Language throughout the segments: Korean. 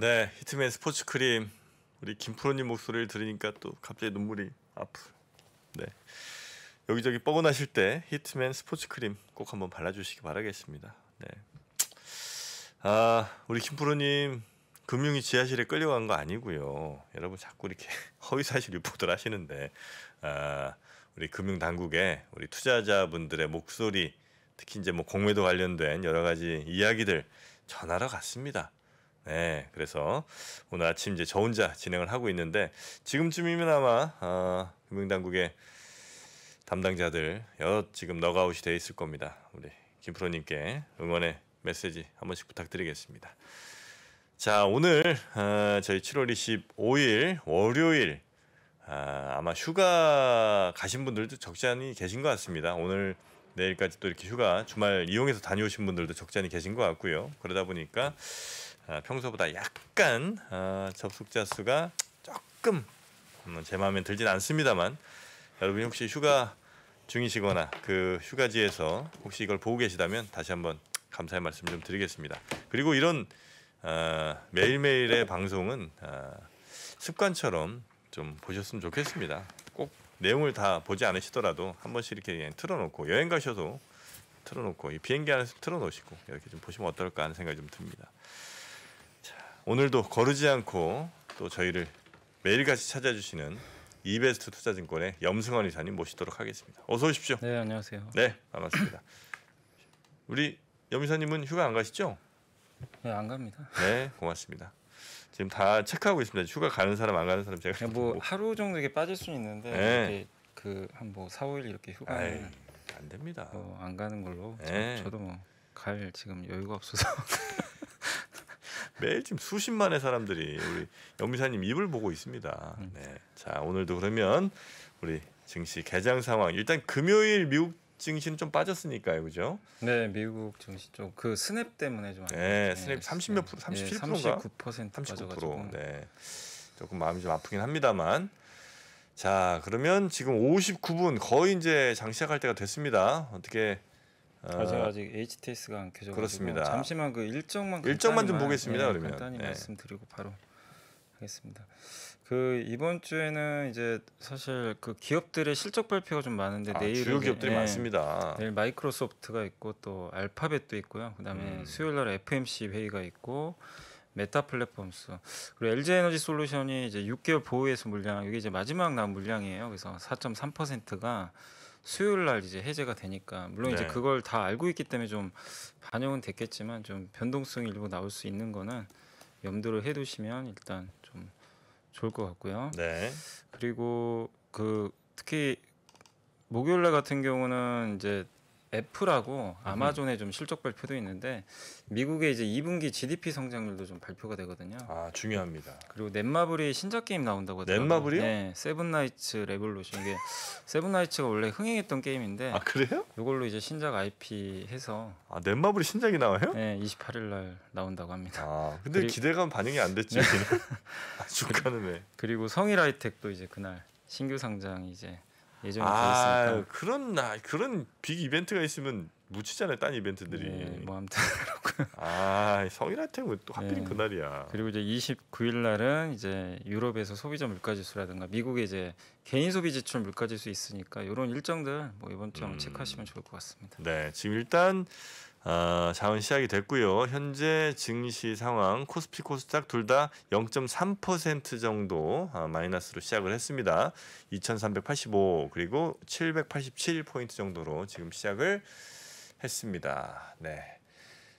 네, 히트맨 스포츠 크림 우리 김프로님 목소리를 들으니까 또 갑자기 눈물이 아프. 네, 여기저기 뻐근하실 때 히트맨 스포츠 크림 꼭 한번 발라주시기 바라겠습니다. 네, 우리 김프로님 금융위 지하실에 끌려간 거 아니고요. 여러분 자꾸 이렇게 허위사실 유포들 하시는데 우리 금융당국에 우리 투자자분들의 목소리, 특히 이제 뭐 공매도 관련된 여러 가지 이야기들 전하러 갔습니다. 네, 그래서 오늘 아침 이제 저 혼자 진행을 하고 있는데 지금쯤이면 아마 금융당국의 담당자들 지금 너가웃이 돼 있을 겁니다. 우리 김프로님께 응원의 메시지 한 번씩 부탁드리겠습니다. 자, 오늘 저희 7월 25일 월요일 아마 휴가 가신 분들도 적지 않이 계신 것 같습니다. 오늘 내일까지 또 이렇게 휴가 주말 이용해서 다녀오신 분들도 적지 않이 계신 것 같고요. 그러다 보니까 평소보다 약간 접속자 수가 조금 제 마음에 들진 않습니다만 여러분이 혹시 휴가 중이시거나 그 휴가지에서 혹시 이걸 보고 계시다면 다시 한번 감사의 말씀 좀 드리겠습니다. 그리고 이런 매일매일의 방송은 습관처럼 좀 보셨으면 좋겠습니다. 꼭 내용을 다 보지 않으시더라도 한 번씩 이렇게 그냥 틀어놓고 여행 가셔도 틀어놓고 이 비행기 안에서 틀어놓으시고 이렇게 좀 보시면 어떨까 하는 생각이 좀 듭니다. 자, 오늘도 거르지 않고 또 저희를 매일같이 찾아주시는 이베스트 투자증권의 염승환 이사님 모시도록 하겠습니다. 어서 오십시오. 네, 안녕하세요. 네, 반갑습니다. 우리 염 이사님은 휴가 안 가시죠? 네, 안 갑니다. 네, 고맙습니다. 지금 다 체크하고 있습니다. 휴가 가는 사람 안 가는 사람 제가 뭐 하루 정도 이게 빠질 수는 있는데 네. 그 한 뭐 4, 5일 이렇게 휴가는 안 됩니다. 안 가는 걸로. 네. 저도 뭐 갈 지금 여유가 없어서 매일 지금 수십만의 사람들이 우리 염 이사님 입을 보고 있습니다. 네. 자, 오늘도 그러면 우리 증시 개장 상황 일단 금요일 미국 증시는 좀 빠졌으니까요, 그죠? 네, 미국 증시 쪽 그 스냅 때문에 좀. 네, 스냅 30몇 프로, 37%인가? 39% 39%. 빠져가지고. 네, 조금 마음이 좀 아프긴 합니다만. 자, 그러면 지금 59분 거의 이제 장 시작할 때가 됐습니다. 어떻게? 제가 아직 HTS가 안 켜져가지고 그렇습니다. 잠시만 그 일정만 좀 보겠습니다. 그러면 간단히 말씀드리고 바로 하겠습니다. 그 이번 주에는 이제 사실 그 기업들의 실적 발표가 좀 많은데 내일 주요 기업들이 많습니다. 내일 마이크로소프트가 있고 또 알파벳도 있고요. 그다음에 수요일 날 FMC 회의가 있고 메타 플랫폼스 그리고 LG에너지 솔루션이 이제 6개월 보유해서 물량 이게 이제 마지막 나온 물량이에요. 그래서 4.3%가 수요일 날 이제 해제가 되니까 물론 이제 그걸 다 알고 있기 때문에 좀 반영은 됐겠지만 좀 변동성이 일부 나올 수 있는 거는 염두를 해두시면 일단 좀 좋을 것 같고요. 네. 그리고 그 특히 목요일 날 같은 경우는 이제 애플하고 아마존의 좀 실적 발표도 있는데 미국의 이제 2분기 GDP 성장률도 좀 발표가 되거든요. 중요합니다. 그리고 넷마블이 신작 게임 나온다고 하더라고요. 넷마블이요? 네, 세븐나이츠 레볼루션 이게 세븐나이츠가 원래 흥행했던 게임인데 그래요? 이걸로 이제 신작 IP 해서 넷마블이 신작이 나와요? 네, 28일 날 나온다고 합니다. 근데 기대감 반영이 안 됐지. 주가는 왜? 그리고 성일하이텍도 이제 그날 신규 상장이 이제 예정이 돼 있으니까 그런 빅 이벤트가 있으면 묻히잖아요, 딴 이벤트들이. 네, 뭐 아무튼 그렇고요. 성일하이텍은 또 하필 그날이야. 그리고 이제 29일 날은 이제 유럽에서 소비자 물가지수라든가 미국의 이제 개인 소비 지출 물가지수 있으니까 이런 일정들 뭐 이번 주에 한번 체크하시면 좋을 것 같습니다. 네, 지금 일단 자원 시작이 됐고요. 현재 증시 상황 코스피 코스닥 둘 다 0.3% 정도 마이너스로 시작을 했습니다. 2385 그리고 787포인트 정도로 지금 시작을 했습니다. 네.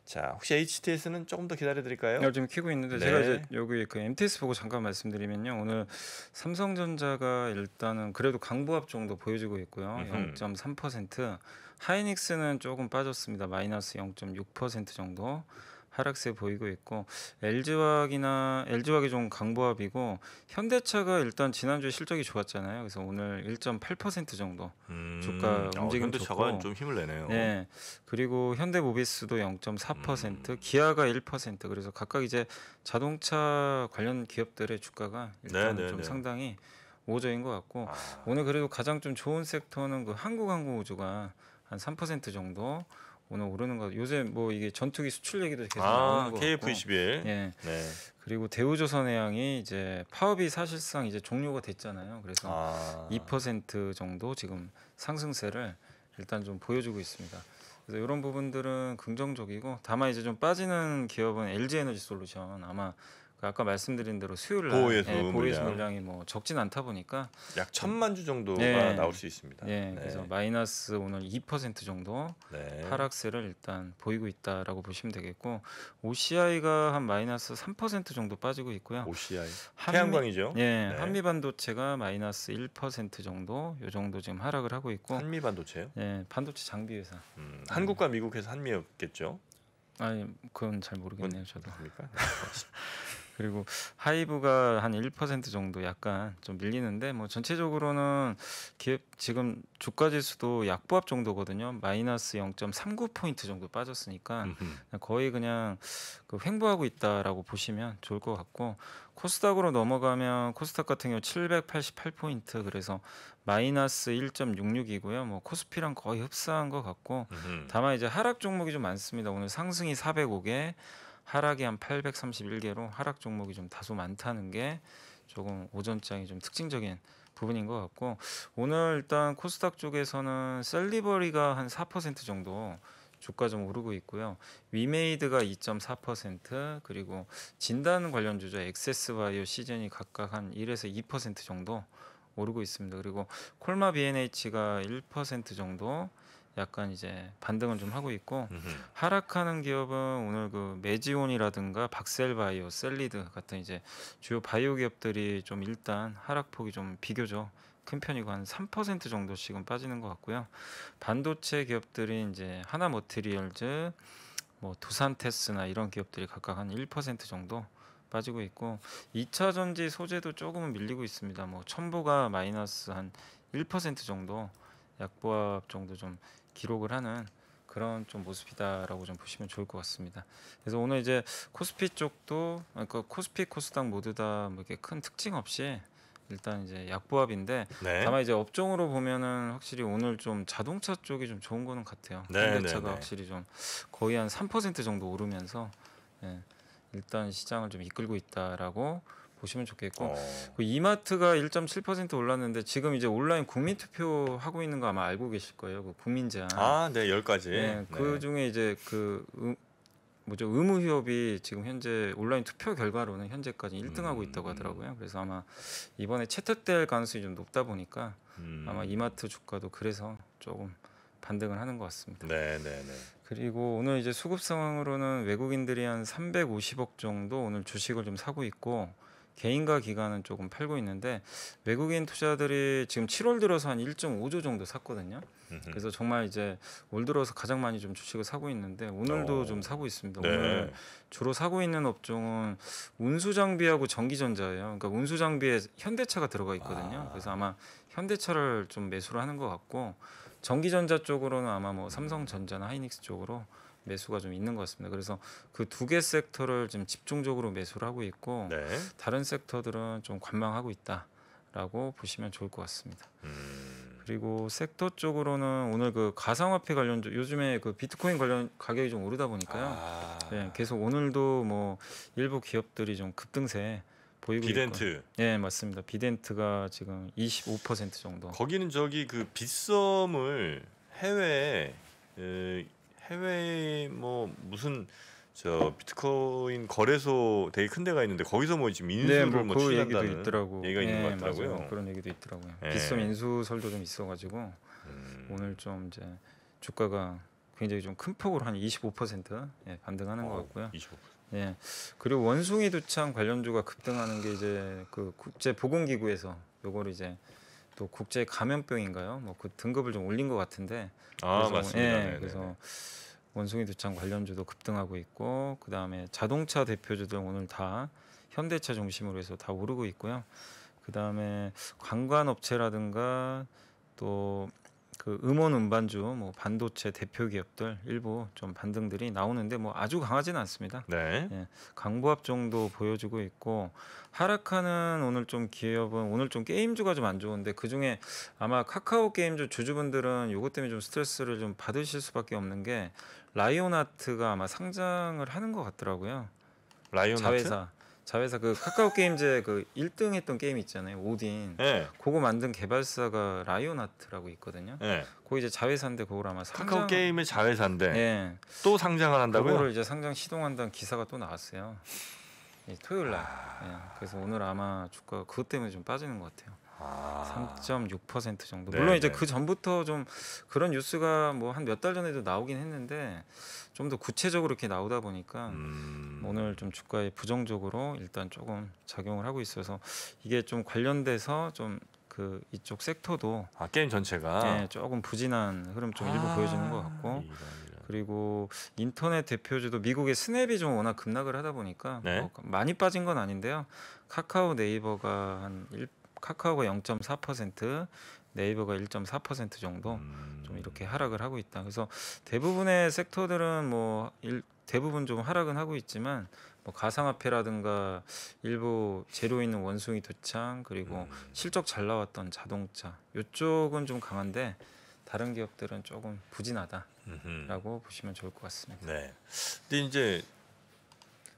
자, 혹시 HTS는 조금 더 기다려 드릴까요? 지금 키고 있는데 제가 이제 여기 그 MTS 보고 잠깐 말씀드리면요. 오늘 삼성전자가 일단은 그래도 강보합 정도 보여주고 있고요. 0.3%. 하이닉스는 조금 빠졌습니다. 마이너스 0.6% 정도 하락세 보이고 있고 LG화학이 좀 강보합이고 현대차가 일단 지난주에 실적이 좋았잖아요. 그래서 오늘 1.8% 정도 주가 움직임 현대차가 좋고 좀 힘을 내네요. 네. 그리고 현대모비스도 0.4%, 기아가 1%. 그래서 각각 이제 자동차 관련 기업들의 주가가 일단 좀 상당히 우호적인 것 같고 오늘 그래도 가장 좀 좋은 섹터는 그 한국항공우주가 한 3% 정도 오늘 오르는 거. 요새 뭐 이게 전투기 수출 얘기도 계속 나오는 거 같고. KF21. 예. 네. 그리고 대우조선해양이 이제 파업이 사실상 이제 종료가 됐잖아요. 그래서 아. 2% 정도 지금 상승세를 일단 좀 보여주고 있습니다. 그래서 이런 부분들은 긍정적이고, 다만 이제 좀 빠지는 기업은 LG에너지솔루션, 아마 그 아까 말씀드린 대로 수요일 날 보호예수 보호예수 물량 물량이 뭐 적진 않다 보니까 약 1,000만 주 정도가 네. 나올 수 있습니다. 예, 그래서 마이너스 오늘 2% 정도 네. 하락세를 일단 보이고 있다라고 보시면 되겠고, OCI가 한 마이너스 3% 정도 빠지고 있고요. OCI 한미- 태양광이죠. 예, 네. 한미반도체가 마이너스 1% 정도, 요 정도 지금 하락을 하고 있고, 한미 반도체요? 예, 반도체 장비 회사. 한국과 미국에서 한미였겠죠. 아니, 그건 잘 모르겠네요, 저도. 그렇습니까? 그리고 하이브가 한 1% 정도 약간 좀 밀리는데, 뭐 전체적으로는 기업 지금 주가 지수도 약보합 정도거든요. 마이너스 0.39포인트 정도 빠졌으니까 거의 그냥 그 횡보하고 있다라고 보시면 좋을 것 같고, 코스닥으로 넘어가면 코스닥 같은 경우 788포인트, 그래서 마이너스 1.66이고요. 뭐 코스피랑 거의 흡사한 것 같고, 다만 이제 하락 종목이 좀 많습니다. 오늘 상승이 405개, 하락이 한 831개로 하락 종목이 좀 다소 많다는 게 조금 오전장이 좀 특징적인 부분인 것 같고, 오늘 일단 코스닥 쪽에서는 셀리버리가 한 4% 정도 주가 좀 오르고 있고요. 위메이드가 2.4%, 그리고 진단 관련주죠. 엑세스바이오, 시즌이 각각 한 1에서 2% 정도 오르고 있습니다. 그리고 콜마 BNH가 1% 정도 약간 이제 반등을 좀 하고 있고, 하락하는 기업은 오늘 그 메지온이라든가 박셀바이오, 셀리드 같은 이제 주요 바이오 기업들이 좀 일단 하락폭이 좀 비교적 큰 편이고, 한 3% 정도씩은 빠지는 것 같고요. 반도체 기업들이 이제 하나머티리얼즈, 뭐 두산테스나 이런 기업들이 각각 한 1% 정도 빠지고 있고, 2차 전지 소재도 조금은 밀리고 있습니다. 뭐 첨보가 마이너스 한 1% 정도 약보합 정도 좀 기록을 하는 그런 좀 모습이다라고 좀 보시면 좋을 것 같습니다. 그래서 오늘 이제 코스피 쪽도, 그러니까 코스피 코스닥 모두 다 뭐 이렇게 큰 특징 없이 일단 이제 약보합인데, 네. 다만 이제 업종으로 보면은 확실히 오늘 좀 자동차 쪽이 좀 좋은 거는 같아요. 네, 현대차가 네, 네. 확실히 좀 거의 한 3% 정도 오르면서, 예, 일단 시장을 좀 이끌고 있다라고 보시면 좋겠고, 그 이마트가 1.7% 올랐는데, 지금 이제 온라인 국민 투표 하고 있는 거 아마 알고 계실 거예요. 그 국민 제안. 네, 10가지. 네, 그 중에 이제 그 뭐죠, 의무 휴업이 지금 현재 온라인 투표 결과로는 현재까지 1등하고 있다고 하더라고요. 그래서 아마 이번에 채택될 가능성이 좀 높다 보니까 아마 이마트 주가도 그래서 조금 반등을 하는 것 같습니다. 네, 네, 네. 그리고 오늘 이제 수급 상황으로는 외국인들이 한 350억 정도 오늘 주식을 좀 사고 있고, 개인과 기관은 조금 팔고 있는데, 외국인 투자들이 지금 7월 들어서 한 1.5조 정도 샀거든요. 그래서 정말 이제 올 들어서 가장 많이 좀 주식을 사고 있는데, 오늘도 좀 사고 있습니다. 네. 오늘 주로 사고 있는 업종은 운수 장비하고 전기 전자예요. 그러니까 운수 장비에 현대차가 들어가 있거든요. 그래서 아마 현대차를 좀 매수를 하는 것 같고, 전기 전자 쪽으로는 아마 뭐 삼성전자나 하이닉스 쪽으로 매수가 좀 있는 것 같습니다. 그래서 그 두 개 섹터를 지금 집중적으로 매수를 하고 있고, 네. 다른 섹터들은 좀 관망하고 있다라고 보시면 좋을 것 같습니다. 그리고 섹터 쪽으로는 오늘 그 가상화폐 관련주, 요즘에 그 비트코인 관련 가격이 좀 오르다 보니까요. 네, 계속 오늘도 뭐 일부 기업들이 좀 급등세 보이고 비덴트. 있고. 네, 맞습니다. 비덴트가 지금 25% 정도. 거기는 저기 그 빗썸을 해외에 뭐 무슨 저 비트코인 거래소 되게 큰 데가 있는데, 거기서 뭐 지금 인수를 뭐 그 얘기도 추진한다는 있더라고. 얘기가 있는 것 맞아요. 같더라고요. 그런 얘기도 있더라고요. 예. 빗썸 인수설도 좀 있어가지고 오늘 좀 이제 주가가 굉장히 좀 큰 폭으로 한 25% 반등하는 것 같고요. 25%. 예. 그리고 원숭이 두창 관련주가 급등하는 게 이제 그 국제 보건기구에서 요거를 이제 또 국제 감염병인가요? 뭐 그 등급을 좀 올린 것 같은데. 그래서, 맞습니다. 예, 네네네. 그래서 원숭이 두창 관련주도 급등하고 있고, 그 다음에 자동차 대표주들 오늘 다 현대차 중심으로 해서 다 오르고 있고요. 그 다음에 관광업체라든가 또 그 음원 음반주, 뭐 반도체 대표 기업들 일부 좀 반등들이 나오는데 뭐 아주 강하지는 않습니다. 네. 예, 강보합 정도 보여주고 있고, 하락하는 오늘 좀 기업은 오늘 좀 게임주가 좀 안 좋은데, 그 중에 아마 카카오 게임주 주주분들은 요것 때문에 좀 스트레스를 좀 받으실 수밖에 없는 게, 라이온하트가 아마 상장을 하는 것 같더라고요. 라이온하트? 자회사. 자회사 그 카카오 게임즈의 그 1등 했던 게임 있잖아요. 오딘. 예. 그거 만든 개발사가 라이온하트라고 있거든요. 예. 그거 이제 자회사인데 그걸 아마 카카오 게임의 자회사인데 예. 또 상장을 한다고요? 그거를 이제 상장 시동한다는 기사가 또 나왔어요. 토요일 날. 예. 그래서 오늘 아마 주가 그것 때문에 좀 빠지는 것 같아요. 3.6% 정도. 물론 네, 이제 네. 그 전부터 좀 그런 뉴스가 뭐 한 몇 달 전에도 나오긴 했는데 좀 더 구체적으로 이렇게 나오다 보니까 오늘 좀 주가에 부정적으로 일단 조금 작용을 하고 있어서 이게 좀 관련돼서 좀 그 이쪽 섹터도 게임 전체가 예, 조금 부진한 흐름 좀 일부 보여지는 것 같고 이런. 그리고 인터넷 대표주도 미국의 스냅이 좀 워낙 급락을 하다 보니까 네. 뭐 많이 빠진 건 아닌데요. 카카오 네이버가 카카오가 0.4%, 네이버가 1.4% 정도 좀 이렇게 하락을 하고 있다. 그래서 대부분의 섹터들은 대부분 좀 하락은 하고 있지만 뭐 가상화폐라든가 일부 재료 있는 원숭이 도창 그리고 실적 잘 나왔던 자동차 이쪽은 좀 강한데 다른 기업들은 조금 부진하다라고 보시면 좋을 것 같습니다. 네. 근데 이제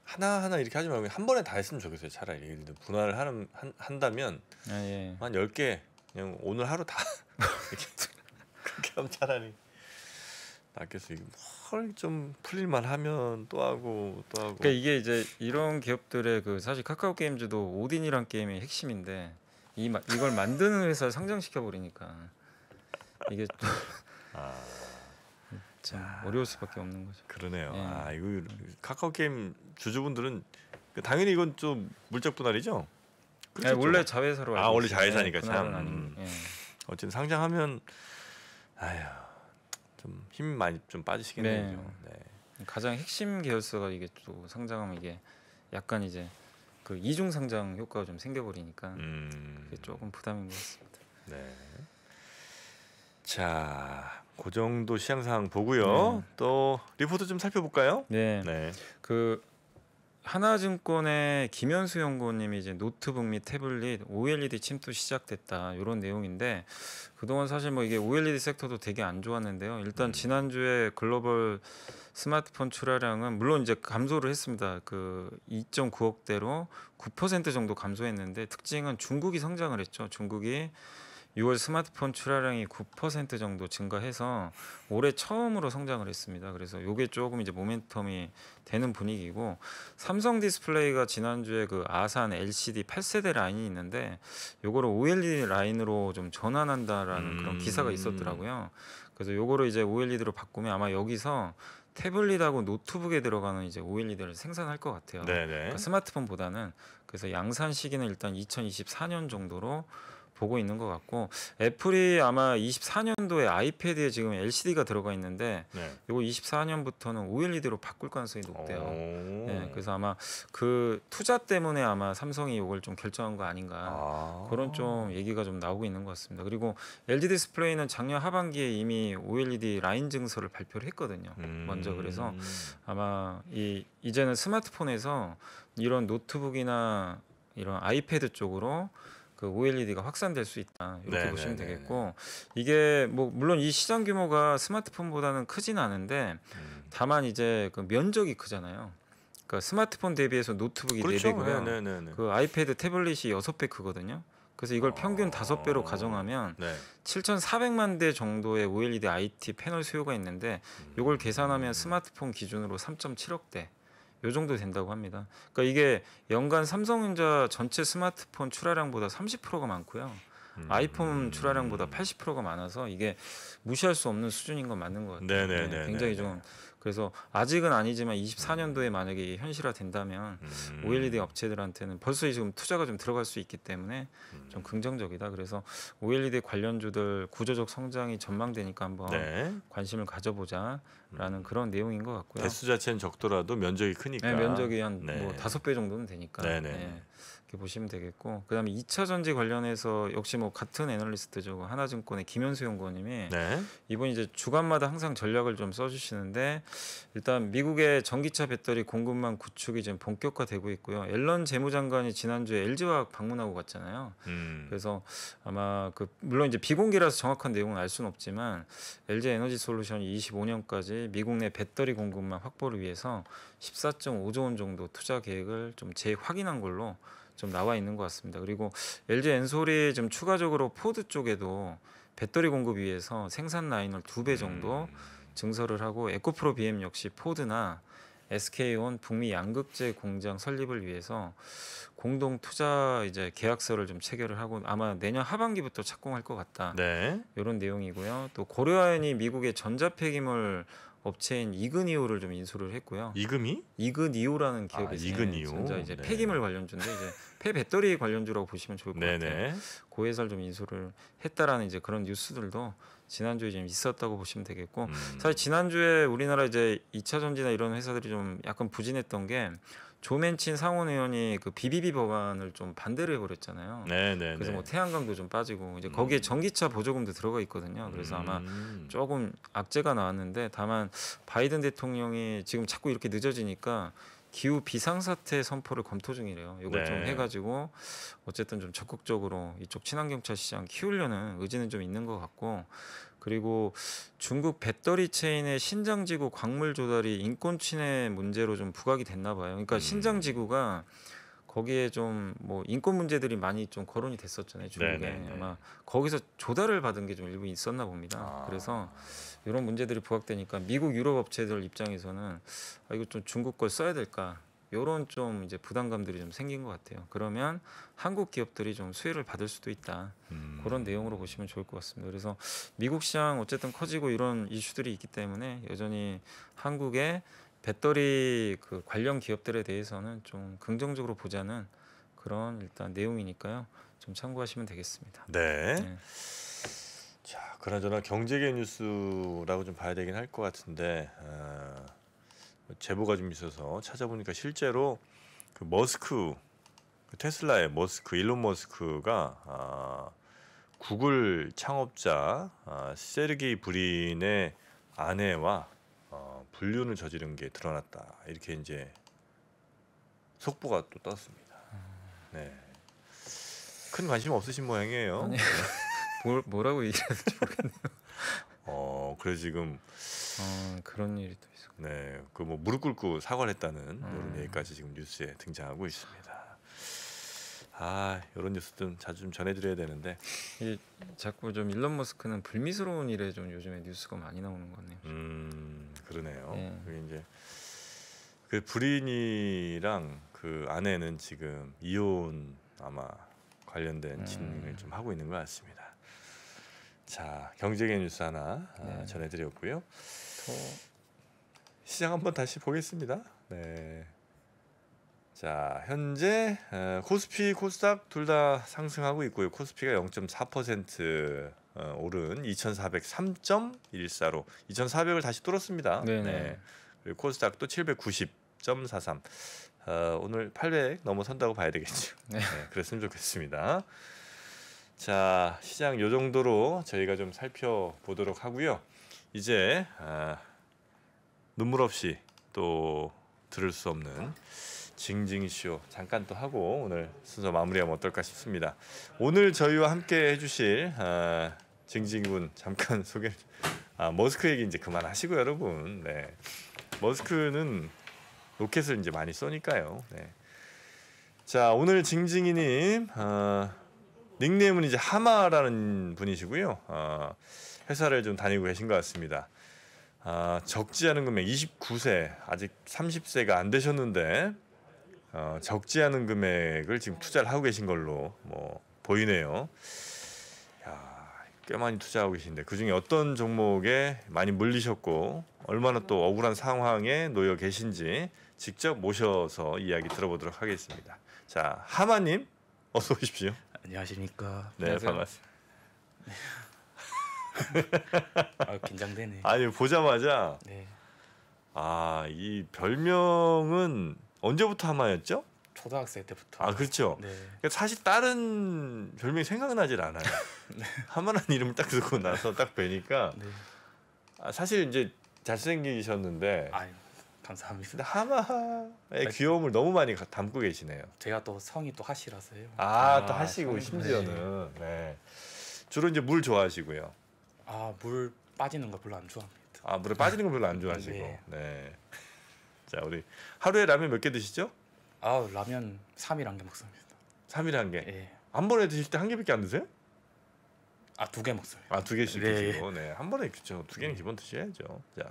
하나하나 이렇게 하지 말고 한 번에 다 했으면 좋겠어요. 차라리 예를 들어 분할을 한다면 예. 한 10개 그냥 오늘 하루 다 이렇게 그렇게 하면 차라리 낫겠어요. 좀 풀릴만 하면 또 하고. 그러니까 이게 이제 이런 기업들의 그 사실 카카오 게임즈도 오딘이란 게임의 핵심인데 이걸 만드는 회사를 상장시켜 버리니까 이게 참 어려울 수밖에 없는 거죠. 그러네요. 예. 이거 카카오 게임 주주분들은 당연히 이건 좀 물적 분할이죠. 아니, 원래 자회사로 알고 원래 있어요. 자회사니까 분할은 참. 아니고. 예. 어쨌든 상장하면 좀 힘 많이 좀 빠지시겠네요. 네. 가장 핵심 계열사가 이게 또 상장하면 이게 약간 이제 그 이중 상장 효과가 좀 생겨버리니까 그게 조금 부담인 것 같습니다. 네. 자, 그 정도 시장 상황 보고요. 또 리포트 좀 살펴볼까요? 네. 네. 그 하나증권의 김현수 연구원님이 이제 노트북 및 태블릿 OLED 침투 시작됐다 이런 내용인데 그동안 사실 뭐 이게 OLED 섹터도 되게 안 좋았는데요. 일단 지난주에 글로벌 스마트폰 출하량은 물론 이제 감소를 했습니다. 그 2.9억대로 9% 정도 감소했는데 특징은 중국이 성장을 했죠. 중국이 6월 스마트폰 출하량이 9% 정도 증가해서 올해 처음으로 성장을 했습니다. 그래서 이게 조금 이제 모멘텀이 되는 분위기고 삼성 디스플레이가 지난주에 그 아산 LCD 8세대 라인이 있는데 요거를 OLED 라인으로 좀 전환한다라는 그런 기사가 있었더라고요. 그래서 요거를 이제 OLED로 바꾸면 아마 여기서 태블릿하고 노트북에 들어가는 이제 OLED를 생산할 것 같아요. 네네. 그러니까 스마트폰보다는 그래서 양산 시기는 일단 2024년 정도로 보고 있는 것 같고 애플이 아마 24년도에 아이패드에 지금 LCD가 들어가 있는데 이거 24년부터는 OLED로 바꿀 가능성이 높대요. 네, 그래서 아마 그 투자 때문에 아마 삼성이 이걸 좀 결정한 거 아닌가 그런 좀 얘기가 좀 나오고 있는 것 같습니다. 그리고 LG 디스플레이는 작년 하반기에 이미 OLED 라인 증설을 발표를 했거든요. 먼저 그래서 아마 이제는 스마트폰에서 이런 노트북이나 이런 아이패드 쪽으로 그 OLED가 확산될 수 있다 이렇게 보시면 되겠고 이게 뭐 물론 이 시장 규모가 스마트폰보다는 크진 않은데 다만 이제 그 면적이 크잖아요. 그러니까 스마트폰 대비해서 노트북이 그렇죠. 4배고요. 그 아이패드 태블릿이 6배 크거든요. 그래서 이걸 평균 5배로 가정하면 7,400만 대 정도의 OLED IT 패널 수요가 있는데 이걸 계산하면 스마트폰 기준으로 3.7억 대 요 정도 된다고 합니다. 그러니까 이게 연간 삼성전자 전체 스마트폰 출하량보다 30%가 많고요. 아이폰 출하량보다 80%가 많아서 이게 무시할 수 없는 수준인 건 맞는 것 같아요. 네네네. 굉장히 좀 그래서 아직은 아니지만 24년도에 만약에 현실화된다면 OLED 업체들한테는 벌써 지금 투자가 좀 들어갈 수 있기 때문에 좀 긍정적이다. 그래서 OLED 관련주들 구조적 성장이 전망되니까 한번 관심을 가져보자라는 그런 내용인 것 같고요. 대수 자체는 적더라도 면적이 크니까. 면적이 한 뭐 5배 정도는 되니까 그렇게 보시면 되겠고 그다음에 2차 전지 관련해서 역시 뭐 같은 애널리스트죠. 하나증권의 김현수 연구원님이 네. 이번 이제 주간마다 항상 전략을 좀 써주시는데 일단 미국의 전기차 배터리 공급망 구축이 지금 본격화되고 있고요. 앨런 재무장관이 지난주에 LG화학 방문하고 갔잖아요. 그래서 아마 그 물론 이제 비공개라서 정확한 내용은 알 수는 없지만 LG 에너지 솔루션이 25년까지 미국 내 배터리 공급망 확보를 위해서 14.5조 원 정도 투자 계획을 좀 재확인한 걸로 좀 나와 있는 것 같습니다. 그리고 LG 엔솔이 좀 추가적으로 포드 쪽에도 배터리 공급 위해서 생산 라인을 2배 정도 증설을 하고 에코프로 BM 역시 포드나 SK온 북미 양극재 공장 설립을 위해서 공동 투자 이제 계약서를 좀 체결을 하고 아마 내년 하반기부터 착공할 것 같다. 네. 이런 내용이고요. 또 고려아연이 미국의 전자폐기물 업체인 이그니오를 좀 인수를 했고요. 이금희? 이그니오라는 기업이 있어요. 이그니오. 전자 이제 네. 폐기물 관련주인데 이제 폐배터리 관련주라고 보시면 좋을 것 같아요. 네네. 고회사를 좀 인수를 했다라는 이제 그런 뉴스들도 지난주에 좀 있었다고 보시면 되겠고 사실 지난주에 우리나라 이제 2차 전지나 이런 회사들이 좀 약간 부진했던 게 조맨친 상원 의원이 그 BBB 법안을 좀 반대를 해버렸잖아요. 네네. 그래서 뭐 태양광도 좀 빠지고 이제 거기에 전기차 보조금도 들어가 있거든요. 그래서 아마 조금 악재가 나왔는데 다만 바이든 대통령이 지금 자꾸 이렇게 늦어지니까 기후 비상사태 선포를 검토 중이래요. 이걸 네. 좀 해가지고 어쨌든 좀 적극적으로 이쪽 친환경차 시장 키우려는 의지는 좀 있는 것 같고 그리고 중국 배터리 체인의 신장지구 광물 조달이 인권 침해 문제로 좀 부각이 됐나 봐요. 그러니까 신장지구가 거기에 좀 뭐 인권 문제들이 많이 좀 거론이 됐었잖아요. 중국에 네네네. 아마 거기서 조달을 받은 게 좀 일부 있었나 봅니다. 그래서 이런 문제들이 부각되니까 미국 유럽 업체들 입장에서는 아, 이거 좀 중국 걸 써야 될까? 이런 좀 이제 부담감들이 좀 생긴 것 같아요. 그러면 한국 기업들이 좀 수혜를 받을 수도 있다. 그런 내용으로 보시면 좋을 것 같습니다. 그래서 미국 시장 어쨌든 커지고 이런 이슈들이 있기 때문에 여전히 한국의 배터리 그 관련 기업들에 대해서는 좀 긍정적으로 보자는 그런 일단 내용이니까요. 좀 참고하시면 되겠습니다. 네. 네. 자, 그나저나 경제계 뉴스라고 좀 봐야 되긴 할 것 같은데 제보가 좀 있어서 찾아보니까 실제로 그 머스크 그 테슬라의 머스크 일론 머스크가 구글 창업자 세르게이 브린의 아내와 불륜을 저지른 게 드러났다. 이렇게 이제 속보가 또 떴습니다. 네. 큰 관심 없으신 모양이에요. 아니. 뭐라고 얘기해야 될지 모르겠네요. 그래서 지금 그런 일이 또 있어. 네, 그 뭐 무릎 꿇고 사과를 했다는 이런 얘기까지 지금 뉴스에 등장하고 있습니다. 이런 뉴스든 자주 좀 전해드려야 되는데. 이 자꾸 좀 일론 머스크는 불미스러운 일에 좀 요즘에 뉴스가 많이 나오는 것 같네요. 그러네요. 네. 그게 이제 그 브린이랑 그 아내는 지금 이혼 아마 관련된 진행을 좀 하고 있는 것 같습니다. 자, 경제계 뉴스 하나 전해드렸고요. 시장 한번 다시 보겠습니다. 네. 자, 현재 코스피, 코스닥 둘 다 상승하고 있고요. 코스피가 0.4% 오른 2,403.14로 2,400을 다시 뚫었습니다. 네네. 네. 그리고 코스닥도 790.43. 오늘 800 넘어선다고 봐야 되겠죠. 네. 네, 그랬으면 좋겠습니다. 자, 시장 요 정도로 저희가 좀 살펴보도록 하고요. 이제 눈물 없이 또 들을 수 없는 징징쇼 잠깐 또 하고 오늘 순서 마무리하면 어떨까 싶습니다. 오늘 저희와 함께 해주실 징징분 잠깐 소개. 머스크 얘기 이제 그만하시고 여러분. 네. 머스크는 로켓을 이제 많이 쏘니까요. 네. 자, 오늘 징징이님 닉네임은 이제 하마라는 분이시고요. 회사를 좀 다니고 계신 것 같습니다. 적지 않은 금액 29세 아직 30세가 안 되셨는데 적지 않은 금액을 지금 투자를 하고 계신 걸로 뭐 보이네요. 꽤 많이 투자하고 계신데 그 중에 어떤 종목에 많이 물리셨고 얼마나 또 억울한 상황에 놓여 계신지 직접 모셔서 이야기 들어보도록 하겠습니다. 자, 하마님 어서 오십시오. 안녕하십니까. 네, 안녕하세요. 반갑습니다. 긴장되네. 아니 보자마자 네. 이 별명은 언제부터 하마였죠? 초등학생 때부터. 아 그렇죠. 네. 그러니까 사실 다른 별명이 생각나질 않아요. 하마라는 이름을 딱 듣고 나서 딱 뵈니까 네. 사실 이제 잘생기셨는데 아유, 감사합니다. 근데 하마의 귀여움을 너무 많이 담고 계시네요. 제가 또 성이 또 하시라서요. 아, 또 하시고 성이 심지어는 네. 주로 이제 물 좋아하시고요. 물 빠지는 거 별로 안 좋아합니다. 아 물에 빠지는 거 별로 안 좋아하시고. 네. 네. 자 우리 하루에 라면 몇 개 드시죠? 라면 3일 한 개 먹습니다. 3일에 한 개. 예. 한 번에 드실 때 한 개밖에 안 드세요? 2개 먹습니다. 아 두 개씩 네. 드시고. 네. 한 번에 그렇죠. 두 개는 기본 드셔야죠. 자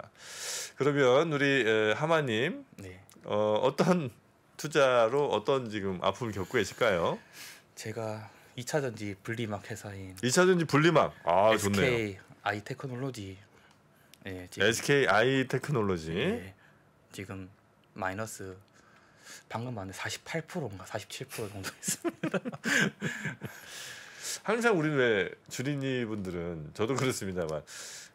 그러면 우리 하마님 네. 어떤 투자로 어떤 지금 아픔을 겪고 계실까요? 제가 2차전지 분리막 회사인 2차전지 분리막. 아 좋네요. SK 아이테크놀로지. 예, 지금 SKI 테크놀로지. 예, 지금 마이너스 방금 봤는데 48%인가 47% 정도 있습니다. 항상 우리 왜 주린이 분들은 저도 그렇습니다만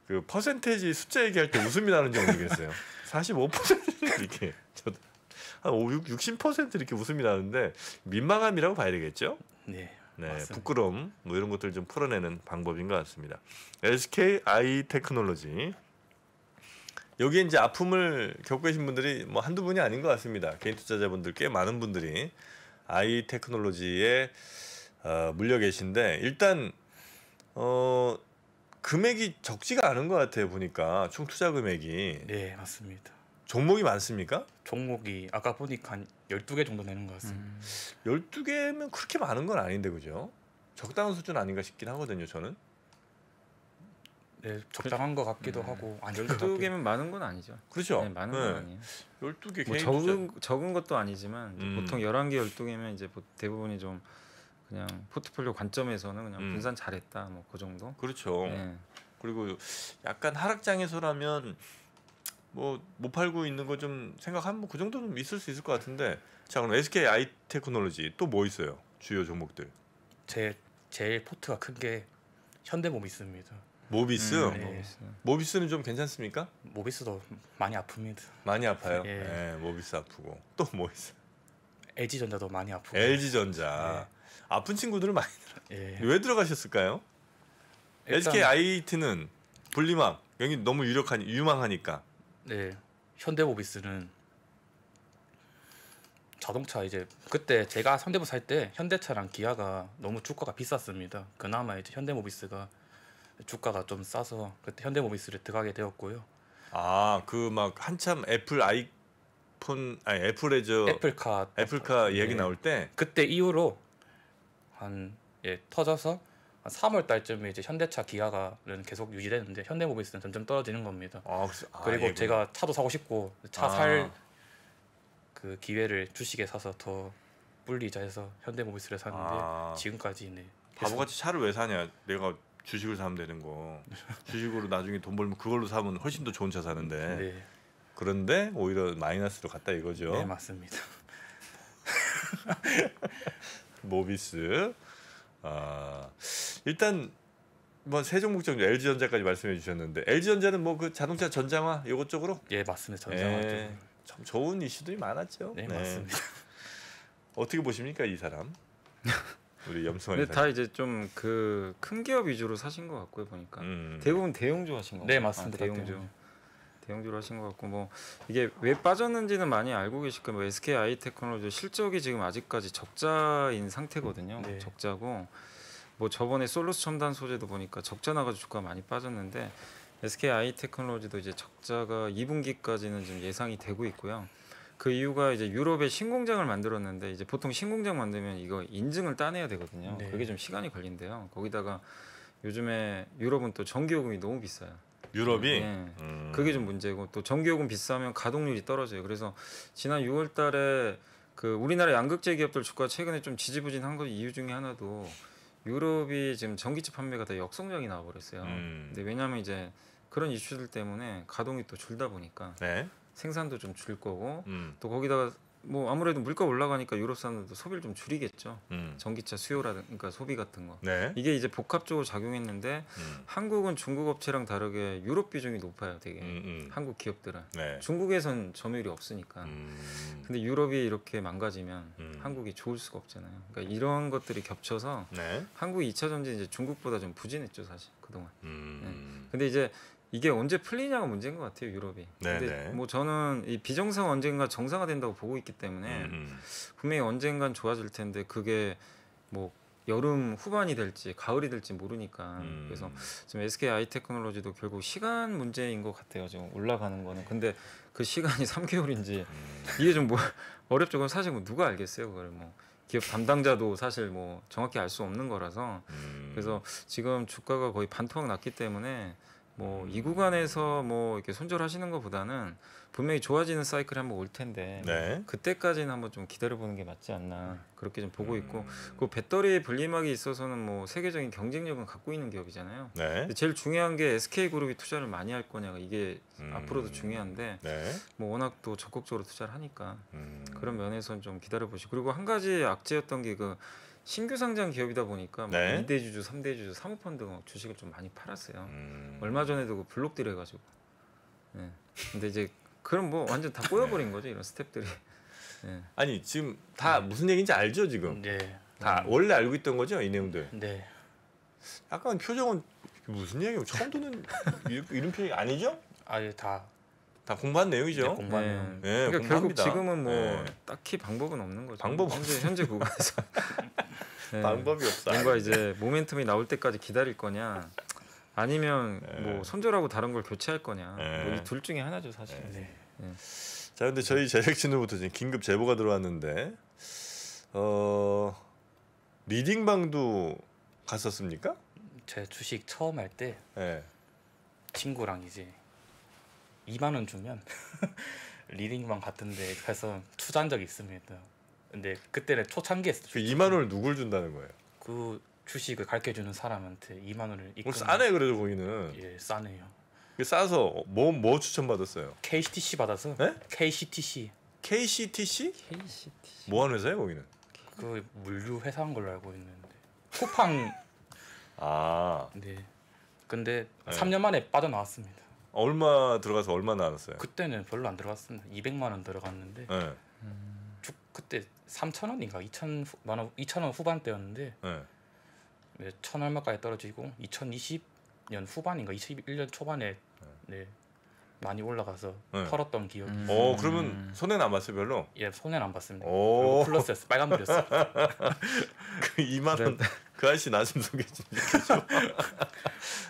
그 퍼센테이지 숫자 얘기할 때 웃음이 나는지 모르겠어요. 45% 이렇게 저도 한 60% 이렇게 웃음이 나는데 민망함이라고 봐야 되겠죠? 네. 네, 맞습니다. 부끄러움 뭐 이런 것들 좀 풀어내는 방법인 것 같습니다. SKI 테크놀로지 여기에 이제 아픔을 겪고 계신 분들이 뭐 한두 분이 아닌 것 같습니다. 개인 투자자분들 꽤 많은 분들이 아이 테크놀로지에 물려 계신데 일단 금액이 적지가 않은 것 같아요. 보니까 총 투자 금액이 네, 맞습니다. 종목이 많습니까? 종목이 아까 보니까 한 12개 정도 되는 것 같습니다. 12개면 그렇게 많은 건 아닌데 그죠? 적당한 수준 아닌가 싶긴 하거든요. 저는 네, 적당한 것 같기도 하고 아닌 것 같기도. 12개면 많은 건 아니죠. 그렇죠. 네, 많은 건 아니에요. 12개 뭐 개인 적은 것도 아니지만 이제 보통 11개 12개면 이제 대부분이 좀 그냥 포트폴리오 관점에서는 그냥 분산 잘했다 뭐 그 정도. 그렇죠. 네. 그리고 약간 하락장에서라면 뭐 못 팔고 있는 거 좀 생각하면 뭐 그 정도는 있을 수 있을 것 같은데 자 그럼 SK 아이 테크놀로지 또 뭐 있어요? 주요 종목들. 제일 포트가 큰 게 현대모비스입니다. 모비스. 네. 모비스는 좀 괜찮습니까? 모비스도 많이 아픕니다. 많이 아파요. 예. 네, 모비스 아프고 또 뭐 있어? LG전자도 많이 아프고. LG전자. 아픈 친구들은 많이 예. 왜 들어가셨을까요? 일단- SK IT는 분리막 여기 너무 유망하니까. 네, 현대모비스는 자동차 이제 그때 제가 현대모 살 때 현대차랑 기아가 너무 주가가 비쌌습니다. 그나마 이제 현대모비스가 주가가 좀 싸서 그때 현대모비스를 들어가게 되었고요. 아 그 막 한참 애플 아이폰 아니 애플의 저 애플카 얘기 네. 나올 때 그때 이후로 터져서 한 3월 달쯤에 이제 현대차 기아가는 계속 유지되는데 현대모비스는 점점 떨어지는 겁니다. 그리고 얘구나. 제가 차도 사고 싶고 차 아. 살 그 기회를 주식에 사서 더 불리자 해서 현대모비스를 샀는데 아. 지금까지 네. 바보같이 차를 왜 사냐? 내가 주식을 사면 되는 거. 주식으로 나중에 돈 벌면 그걸로 사면 훨씬 더 좋은 차 사는데. 네, 그런데 오히려 마이너스로 갔다 이거죠. 네 맞습니다. 모비스. 일단 뭐 세 종목 정도 LG전자까지 말씀해 주셨는데 LG전자는 뭐 그 자동차 전장화 요것 쪽으로 예 맞습니다. 전장화 쪽. 참 좋은 이슈들이 많았죠. 네, 맞습니다. 어떻게 보십니까 이 사람? 우리 염승환 근데 다 이제 좀 그 큰 기업 위주로 사신 것 같고요 보니까 대부분 대형주 하신 거 네, 맞습니다. 대형주로 하신 것 같고 뭐 이게 왜 빠졌는지는 많이 알고 계실 거예요. 뭐 SK 아이테크놀로지 실적이 지금 아직까지 적자인 상태거든요. 네. 적자고 뭐 저번에 솔루스 첨단 소재도 보니까 적자 나가지고 주가 많이 빠졌는데 SK 아이테크놀로지도 이제 적자가 2분기까지는 좀 예상이 되고 있고요. 그 이유가 이제 유럽에 신공장을 만들었는데 이제 보통 신공장 만들면 이거 인증을 따내야 되거든요. 네. 그게 좀 시간이 걸린대요. 거기다가 요즘에 유럽은 또 전기요금이 너무 비싸요. 유럽이 네. 그게 좀 문제고 또 전기요금 비싸면 가동률이 떨어져요. 그래서 지난 6월달에 그 우리나라 양극재 기업들 주가 최근에 좀 지지부진한 거 이유 중에 하나도 유럽이 지금 전기차 판매가 다 역성장이 나와버렸어요. 근데 왜냐하면 이제 그런 이슈들 때문에 가동이 또 줄다 보니까 네. 생산도 좀 줄 거고 음. 또 거기다가 뭐 아무래도 물가 올라가니까 유럽 사람들도 소비를 좀 줄이겠죠. 음. 전기차 수요라든가 그러니까 소비 같은 거. 네. 이게 이제 복합적으로 작용했는데 한국은 중국 업체랑 다르게 유럽 비중이 높아요, 되게. 한국 기업들은. 네. 중국에선 점유율이 없으니까. 근데 유럽이 이렇게 망가지면 한국이 좋을 수가 없잖아요. 그러니까 이런 것들이 겹쳐서 네. 한국이 2차 전지 이제 중국보다 좀 부진했죠, 사실 그동안. 음. 근데 이제 이게 언제 풀리냐가 문제인 것 같아요, 유럽이. 네, 근데 네. 뭐 저는 이 비정상 언젠가 정상화 된다고 보고 있기 때문에 분명히 언젠간 좋아질 텐데 그게 뭐 여름 후반이 될지 가을이 될지 모르니까. 그래서 지금 SK 아이테크놀로지도 결국 시간 문제인 것 같아요, 지금 올라가는 거는. 근데 그 시간이 3개월인지 이게 좀 뭐 어렵죠. 그건 사실 뭐 누가 알겠어요, 그걸 뭐. 기업 담당자도 사실 뭐 정확히 알 수 없는 거라서. 그래서 지금 주가가 거의 반토막 났기 때문에 뭐 이 구간에서 뭐 이렇게 손절하시는 것보다는 분명히 좋아지는 사이클이 한번 올 텐데 네. 그때까지는 한번 좀 기다려보는 게 맞지 않나 그렇게 좀 보고 있고, 그 배터리 분리막이 있어서는 뭐 세계적인 경쟁력은 갖고 있는 기업이잖아요. 네. 근데 제일 중요한 게 SK그룹이 투자를 많이 할 거냐가 이게 앞으로도 중요한데 네. 뭐 워낙 또 적극적으로 투자를 하니까 그런 면에서는 좀 기다려보시고, 그리고 한 가지 악재였던 게 그 신규 상장 기업이다 보니까 뭐 네. 2대 주주, 3대 주주, 사모펀드 주식을 좀 많이 팔았어요. 얼마 전에도 그 블록딜 해가지고. 네. 근데 이제 그럼 뭐 완전 다 꼬여버린 거죠, 이런 스텝들이. 네. 아니 지금 다 무슨 얘기인지 알죠 지금? 네. 다 원래 알고 있던 거죠 이 내용들. 네. 약간 표정은 무슨 얘기예요? 처음 듣는 이런 표현이 아니죠? 아예 다 다 공부한 내용이죠. 네, 공부하네요. 네, 그러니까 결국 공부합니다. 지금은 뭐 네. 딱히 방법은 없는 거죠. 방법 현재 구간에서. 네. 방법이 없다. 뭔가 이제 모멘텀이 나올 때까지 기다릴 거냐, 아니면 네. 뭐 손절하고 다른 걸 교체할 거냐, 네. 뭐 이 둘 중에 하나죠 사실. 네. 자, 근데 저희 제작진으로부터 지금 긴급 제보가 들어왔는데, 리딩방도 갔었습니까? 제 주식 처음 할 때 네. 친구랑 이제 2만 원 주면 리딩방 같은데 가서 투자한 적이 있습니다. 근데 그때는 초창기였어요. 그 2만 원을 누굴 준다는 거예요? 그 주식을 가르쳐 주는 사람한테 2만 원을 오늘 입금. 싸네 그래도 거기는. 예, 싸네요. 그 싸서 뭐 추천 받았어요? KCTC 받아서. 네? KCTC KCTC? KCT. 뭐 하는 회사예요 거기는? 그 물류 회사인 걸로 알고 있는데 쿠팡. 아, 네. 근데 네. 3년 만에 빠져나왔습니다. 얼마 들어가서 얼마 나왔어요? 그때는 별로 안 들어갔습니다. 200만 원 들어갔는데 네. 그때 3,000원인가 2,000원 후반대였는데 네. 1,000 얼마까지 떨어지고 2020년 후반인가 21년 초반에 네, 많이 올라가서 네. 털었던 기억이. 그러면 손해는 안 봤어요 별로? 예, 손해는 안 봤습니다. 오. 그리고 플러스였어. 빨간불이었어. 그 2만 원 그 아저씨 나 좀 소개 좀 해줘.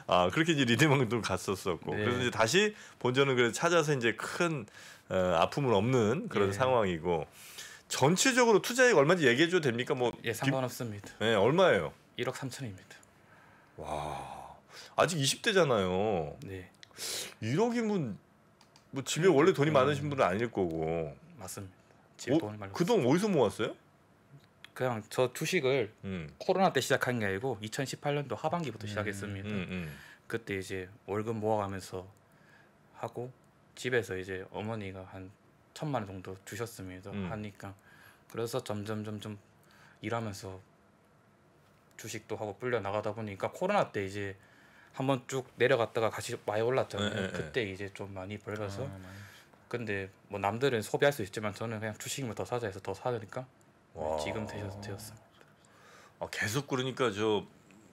아 그렇게 이제 리딩방도 갔었었고 네. 그래서 이제 다시 본전을 그래서 찾아서 이제 큰 아픔은 없는 그런 예. 상황이고, 전체적으로 투자액 얼마인지 얘기해줘도 됩니까? 뭐 예, 상관없습니다. 네, 얼마예요? 1억 3천입니다. 와 아직 20대잖아요. 네, 1억이면 뭐 집에 원래 돈이 많으신 분은 아닐 거고. 맞습니다. 집 돈을 말고. 그 돈 어디서 모았어요? 그냥 저 주식을 음. 코로나 때 시작한 게 아니고 2018년도 하반기부터 시작했습니다. 음. 그때 이제 월급 모아가면서 하고 집에서 이제 어머니가 한 1,000만 원 정도 주셨습니다. 하니까 그래서 점점 일하면서 주식도 하고 불려 나가다 보니까 코로나 때 이제 한번 쭉 내려갔다가 다시 많이 올랐잖아요. 그때 이제 좀 많이 벌면서. 근데 뭐 남들은 소비할 수 있지만 저는 그냥 주식이면 더 사자 해서 더 사니까 지금 되었습니다. 계속 그러니까 저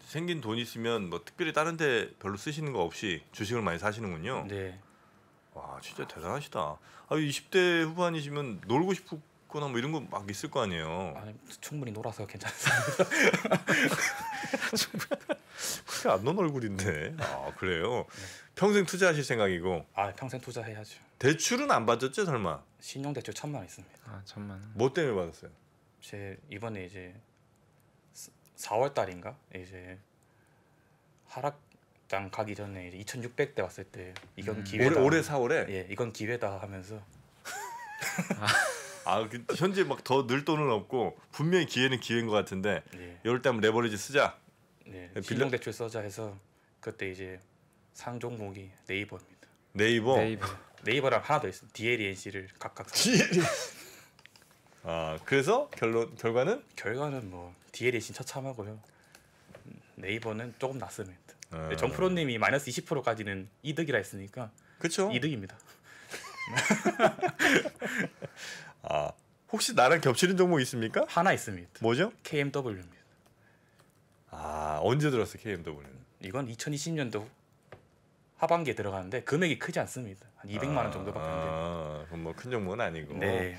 생긴 돈 있으면 뭐 특별히 다른 데 별로 쓰시는 거 없이 주식을 많이 사시는군요. 네. 와 진짜 대단하시다. 20대 후반이시면 놀고 싶거나 뭐 이런 거 막 있을 거 아니에요. 아니, 충분히 놀아서 괜찮습니다. 그렇게 안 논 얼굴인데. 아 그래요. 평생 투자하실 생각이고. 아, 평생 투자해야죠. 대출은 안 받았죠 설마? 신용대출 1,000만 원 있습니다. 아, 1,000만 원. 뭐 때문에 받았어요? 제 이번에 이제 4월 달인가 이제 하락장 가기 전에 이제 2,600대 왔을 때 이건 기회다. 올해 4월에? 예, 이건 기회다 하면서. 그 현재 막 더 늘 돈은 없고 분명히 기회는 기회인 것 같은데 예, 이럴 때 한번 레버리지 쓰자. 네, 빌려- 신용대출 써자 해서 그때 이제 상 종목이 네이버입니다. 네이버. 네이버. 네이버랑 하나 더 있어요. DLNC를 각각 사. DL. 그래서 결과는 뭐 DL이 처참하고요. 네이버는 조금 낫습니다. 어. 정프로님이 마이너스 20%까지는 이득이라 했으니까 그렇죠. 이득입니다. 혹시 나랑 겹치는 종목 있습니까? 하나 있습니다. 뭐죠? KMW입니다. 언제 들었어 KMW는? 이건 2020년도 하반기에 들어가는데 금액이 크지 않습니다. 한 200만 원 정도밖에 안 돼요. 그럼 뭐 큰 종목은 아니고. 네.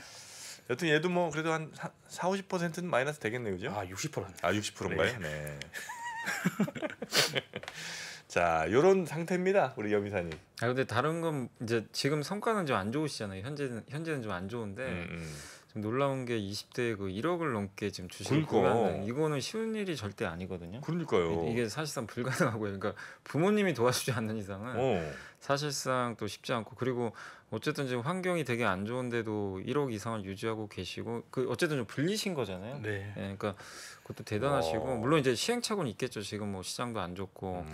여튼 얘도 뭐 그래도 한 40~50%는 마이너스 되겠네요, 그죠? 60%입니다. 60%인가요? 네. 자, 요런 상태입니다, 우리 여미사님. 근데 다른 건 이제 지금 성과는 좀 안 좋으시잖아요. 현재는 좀 안 좋은데 좀 놀라운 게 20대 그 1억을 넘게 지금 주식을 그러니까. 구매하는 이거는 쉬운 일이 절대 아니거든요. 그러니까요. 이게 사실상 불가능하고요. 그러니까 부모님이 도와주지 않는 이상은 사실상 또 쉽지 않고, 그리고 어쨌든 지금 환경이 되게 안 좋은데도 1억 이상을 유지하고 계시고 그 어쨌든 좀 불리신 거잖아요. 네. 그러니까 그것도 대단하시고, 물론 이제 시행착오는 있겠죠. 지금 뭐 시장도 안 좋고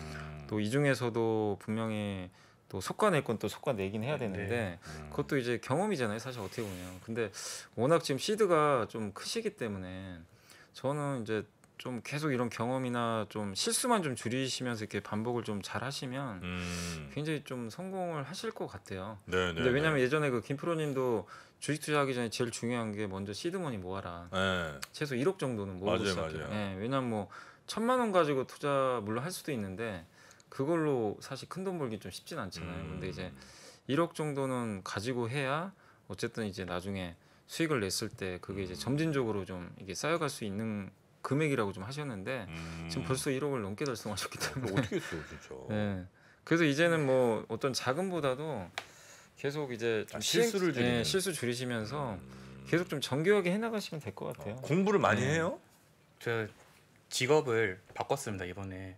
또 이 중에서도 분명히 또 속가낼 건 또 속가내긴 해야 되는데 그것도 이제 경험이잖아요. 사실 어떻게 보면. 근데 워낙 지금 시드가 좀 크시기 때문에 저는 이제 좀 계속 이런 경험이나 좀 실수만 좀 줄이시면서 이렇게 반복을 좀 잘 하시면 굉장히 좀 성공을 하실 것 같아요. 네, 근데 왜냐면 예전에 그 김프로님도 주식 투자하기 전에 제일 중요한 게 먼저 시드머니 모아라. 네. 최소 1억 정도는 모으고 시작해요. 맞아요. 왜냐면 뭐 1,000만 원 가지고 투자 물론 할 수도 있는데 그걸로 사실 큰 돈 벌기 좀 쉽진 않잖아요. 근데 이제 1억 정도는 가지고 해야 어쨌든 이제 나중에 수익을 냈을 때 그게 이제 점진적으로 좀 이게 쌓여갈 수 있는 금액이라고 좀 하셨는데 지금 벌써 1억을 넘게 달성하셨기 때문에 어떻게 했어요, 진짜? 네. 그래서 이제는 뭐 어떤 자금보다도 계속 이제 좀 실수를 줄이는. 실수 줄이시면서 계속 좀 정교하게 해나가시면 될 것 같아요. 공부를 많이 해요? 저 직업을 바꿨습니다. 이번에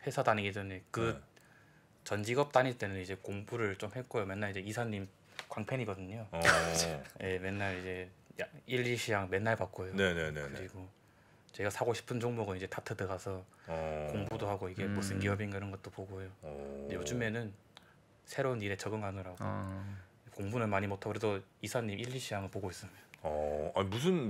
회사 다니기 전에 전 직업 다닐 때는 이제 공부를 좀 했고요. 맨날 이제 이사님 광팬이거든요. 네, 맨날 이제 1, 2시장 맨날 봤고요. 네네네. 그리고 제가 사고 싶은 종목은 이제 다트드 가서 공부도 하고 이게 무슨 기업인가 이런 것도 보고요. 근데 요즘에는 새로운 일에 적응하느라고 공부는 많이 못하고 그래도 이사님 1, 2시장을 보고 있습니다.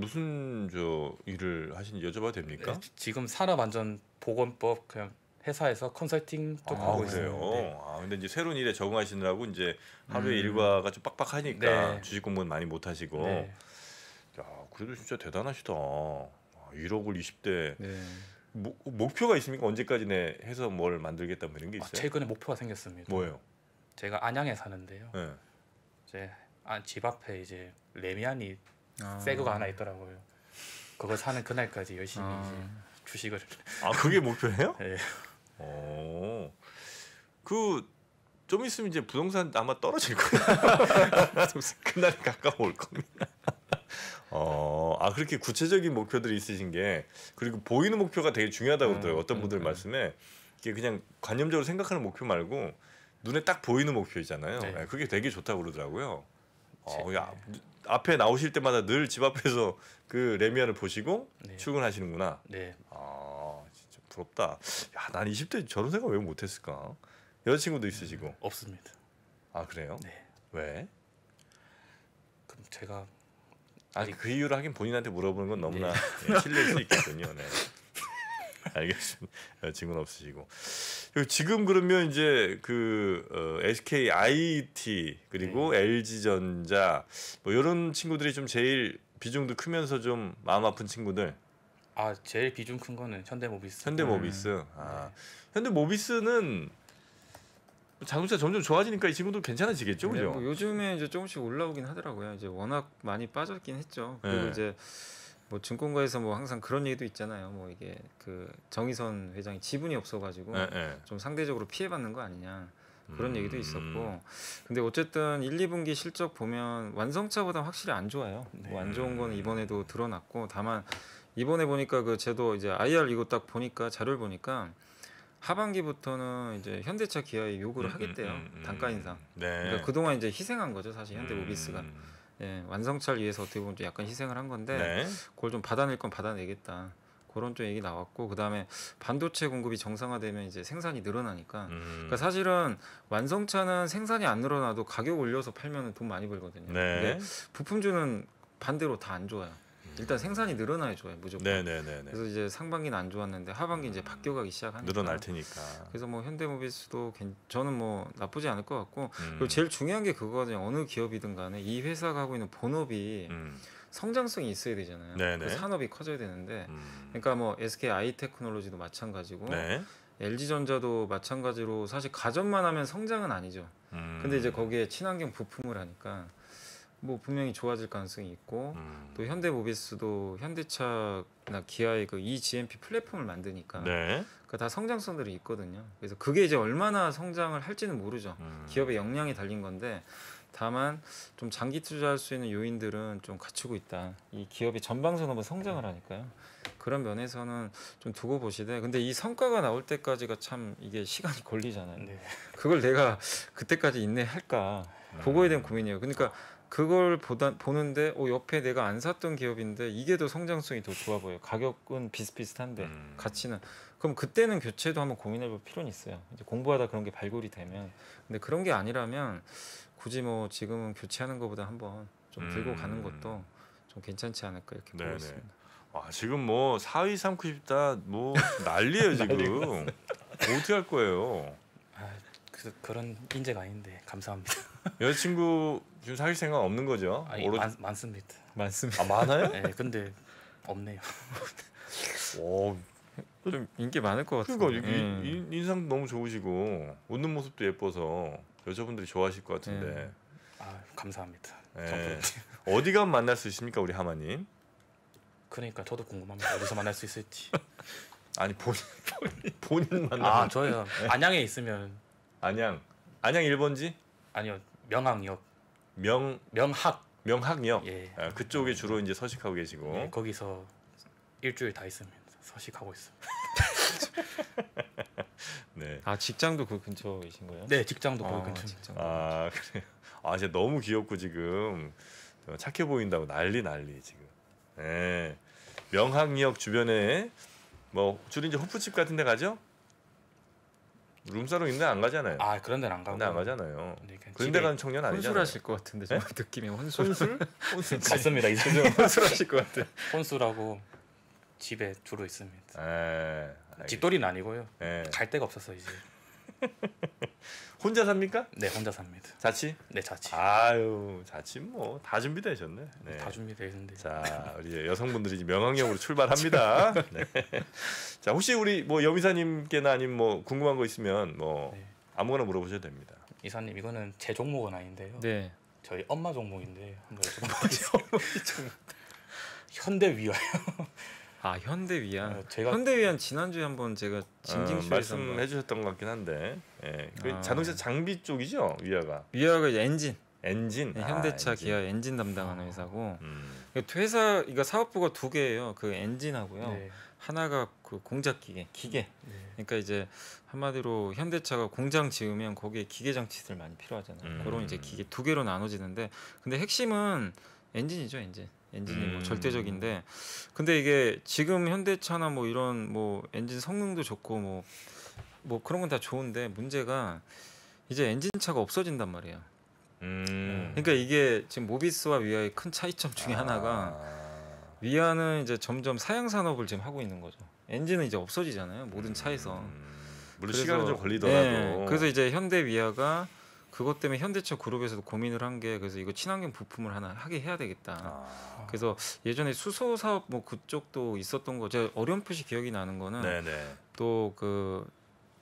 무슨 저 일을 하시는지 여쭤봐도 됩니까? 네, 지금 산업안전보건법 그냥 회사에서 컨설팅 쪽 하고 있어요. 네. 근데 이제 새로운 일에 적응하시느라고 이제 하루의 일과가 좀 빡빡하니까 네. 주식 공부는 많이 못 하시고. 네. 야, 그래도 진짜 대단하시다. 1억을 20대. 네. 목표가 있습니까? 언제까지 해서 뭘 만들겠다 뭐 이런 게 있어요? 최근에 목표가 생겼습니다. 뭐예요? 제가 안양에 사는데요. 네. 이제 집 앞에 이제 레미안이 새 거가 하나 있더라고요. 그거 사는 그날까지 열심히 이제 주식을. 그게 목표예요? 네. 좀 있으면 이제 부동산 아마 떨어질 거야. 그날이 가까워 올 겁니다. 그렇게 구체적인 목표들이 있으신 게, 그리고 보이는 목표가 되게 중요하다고 그러더라고요. 어떤 분들 말씀에 이게 그냥 관념적으로 생각하는 목표 말고 눈에 딱 보이는 목표이잖아요. 네. 그게 되게 좋다고 그러더라고요. 앞에 나오실 때마다 늘 집 앞에서 그 레미안을 보시고 네. 출근하시는구나. 네. 진짜 부럽다. 야, 난 20대 저런 생각 왜 못했을까? 여자친구도 있으시고. 없습니다. 그래요? 네. 왜? 그럼 제가 그 이유를 하긴 본인한테 물어보는 건 너무나 실례일 수 있겠군요. 네. 알겠습니다. 여자친구는 없으시고. 지금 그러면 이제 SK IT 그리고 LG전자 뭐 이런 친구들이 좀 제일 비중도 크면서 좀 마음 아픈 친구들. 제일 비중 큰 거는 현대모비스. 현대모비스는 자동차 점점 좋아지니까 이 친구도 괜찮아지겠죠, 네, 그죠? 뭐 요즘에 이제 조금씩 올라오긴 하더라고요. 이제 워낙 많이 빠졌긴 했죠. 그리고 네. 이제 뭐 증권가에서 뭐 항상 그런 얘기도 있잖아요. 뭐 이게 그 정의선 회장이 지분이 없어가지고 좀 상대적으로 피해받는 거 아니냐 그런 얘기도 있었고. 근데 어쨌든 1, 2분기 실적 보면 완성차보다 확실히 안 좋아요. 뭐 안 좋은 거는 이번에도 드러났고, 다만 이번에 보니까 그 제도 이제 IR 이거 딱 보니까 자료를 보니까 하반기부터는 이제 현대차 기아에 요구를 하겠대요. 단가 인상. 네. 그러니까 그동안 이제 희생한 거죠, 사실 현대모비스가. 완성차를 위해서 어떻게 보면 좀 약간 희생을 한 건데 그걸 좀 받아낼 건 받아내겠다. 그런 좀 얘기 나왔고, 그다음에 반도체 공급이 정상화되면 이제 생산이 늘어나니까. 그러니까 사실은 완성차는 생산이 안 늘어나도 가격 올려서 팔면 돈 많이 벌거든요. 근데 부품주는 반대로 다 안 좋아요. 일단 생산이 늘어나야 좋아요, 무조건. 네네네. 그래서 이제 상반기는 안 좋았는데 하반기 이제 바뀌어가기 시작하니까. 늘어날 테니까. 그래서 뭐 현대모비스도 저는 뭐 나쁘지 않을 것 같고 음. 그리고 제일 중요한 게 그거거든요. 어느 기업이든 간에 이 회사가 하고 있는 본업이 성장성이 있어야 되잖아요. 네네. 그 산업이 커져야 되는데 그러니까 뭐 SK 아이테크놀로지도 마찬가지고 네. LG전자도 마찬가지로 사실 가전만 하면 성장은 아니죠. 근데 이제 거기에 친환경 부품을 하니까 뭐 분명히 좋아질 가능성이 있고 또 현대모비스도 현대차나 기아의 그 eGMP 플랫폼을 만드니까 네. 그러니까 다 성장성들이 있거든요. 그래서 그게 이제 얼마나 성장을 할지는 모르죠. 기업의 역량이 달린 건데 다만 좀 장기 투자할 수 있는 요인들은 좀 갖추고 있다. 이 기업이 전방선업은 성장을 하니까요. 그런 면에서는 좀 두고 보시되 근데 이 성과가 나올 때까지가 참 이게 시간이 걸리잖아요. 네. 그걸 내가 그때까지 인내할까 그거에 대한 고민이에요. 그러니까 그걸 보는데 옆에 내가 안 샀던 기업인데 이게 더 성장성이 더 좋아 보여요. 가격은 비슷비슷한데 가치는 그럼 그때는 교체도 한번 고민해볼 필요는 있어요. 이제 공부하다 그런 게 발굴이 되면 근데 그런 게 아니라면 굳이 뭐 지금은 교체하는 것보다 한번 좀 들고 가는 것도 좀 괜찮지 않을까 이렇게 보고 네네. 있습니다. 와, 지금 뭐 4위 3위 싶다 뭐 난리예요 지금. 어떻게 할 거예요? 그런 인재가 아닌데 감사합니다. 여자친구 지금 사귈 생각 없는 거죠? 아니, 많습니다. 많습니다. 아 많아요? 네, 근데 없네요. 오, 좀 인기 많을 것 같아요. 그러니까 인상 너무 좋으시고 웃는 모습도 예뻐서 여자분들이 좋아하실 것 같은데. 아, 감사합니다. 네. 어디 가면 만날 수 있습니까, 우리 하마님? 그러니까 저도 궁금합니다. 어디서 만날 수 있을지. 아니 본인 만나. 아, 저요. 안양에 있으면 안양 1번지? 아니요. 명항역. 명학역. 예. 아, 그쪽에 주로 이제 서식하고 계시고. 예, 거기서 일주일 다 있습니다. 서식하고 있습니다. 네. 아 직장도 그 근처이신 거예요? 네, 직장도 거기 근처입니다. 직장. 아 그래. 아 진짜 너무 귀엽고 지금 착해 보인다고 난리 지금. 네. 명학역 주변에 뭐 주로 이제 호프집 같은 데 가죠? 룸사롱 있는 데 안 가잖아요. 아, 그런 데는 안 가고. 근데 안 가잖아요. 네, 그냥 그런 데 집에 가는 청년 아니잖아요. 혼술하실 것 같은데 좀 느낌이 혼술. 혼술? 맞습니다. 이제 혼술하실 것 같아. 혼술하고 집에 주로 있습니다. 에. 집돌이는 아니고요. 예. 갈 데가 없어서 이제. 혼자 삽니까? 네, 혼자 삽니다. 자취? 네, 자취. 아유, 자취 뭐 다 준비되셨네. 네. 다 준비되어 있는데. 자, 우리 여성분들이 이제 명학역으로 출발합니다. 네. 자, 혹시 우리 뭐 여미사님께나 아니면 뭐 궁금한 거 있으면 뭐 네. 아무거나 물어보셔도 됩니다. 이사님, 이거는 제 종목은 아닌데요. 네. 저희 엄마 종목인데 한번 여쭤보겠습니다. 현대위아요. 아 현대위안. 제가 현대위안 지난주에 한번 제가 징징쇼에서 말씀해 주셨던 것 같긴 한데 예. 그 아. 자동차 장비 쪽이죠 위아가 위아가 이제 엔진. 아, 현대차 엔진. 기아 엔진 담당하는 회사고 음. 회사 이거 사업부가 두 개예요. 그 엔진하고요. 네. 하나가 그 공작 기계. 네. 그러니까 이제 한마디로 현대차가 공장 지으면 거기에 기계 장치들 많이 필요하잖아요. 그런 이제 기계 두 개로 나눠지는데 근데 핵심은 엔진이죠, 엔진이 뭐 절대적인데 근데 이게 지금 현대차나 뭐 이런 뭐 엔진 성능도 좋고 뭐 그런 건 다 좋은데 문제가 이제 엔진차가 없어진단 말이에요. 그러니까 이게 지금 모비스와 위아의 큰 차이점 중에 하나가 위아는 이제 점점 사양 산업을 지금 하고 있는 거죠. 엔진은 이제 없어지잖아요. 모든 차에서. 물론 그래서- 시간은 좀 걸리더라도 네, 그래서 이제 현대 위아가 그것 때문에 현대차 그룹에서도 고민을 한 게 그래서 이거 친환경 부품을 하나 하게 해야 되겠다. 아. 그래서 예전에 수소 사업 뭐 그쪽도 있었던 거 제가 어렴풋이 기억이 나는 거는 네네. 또 그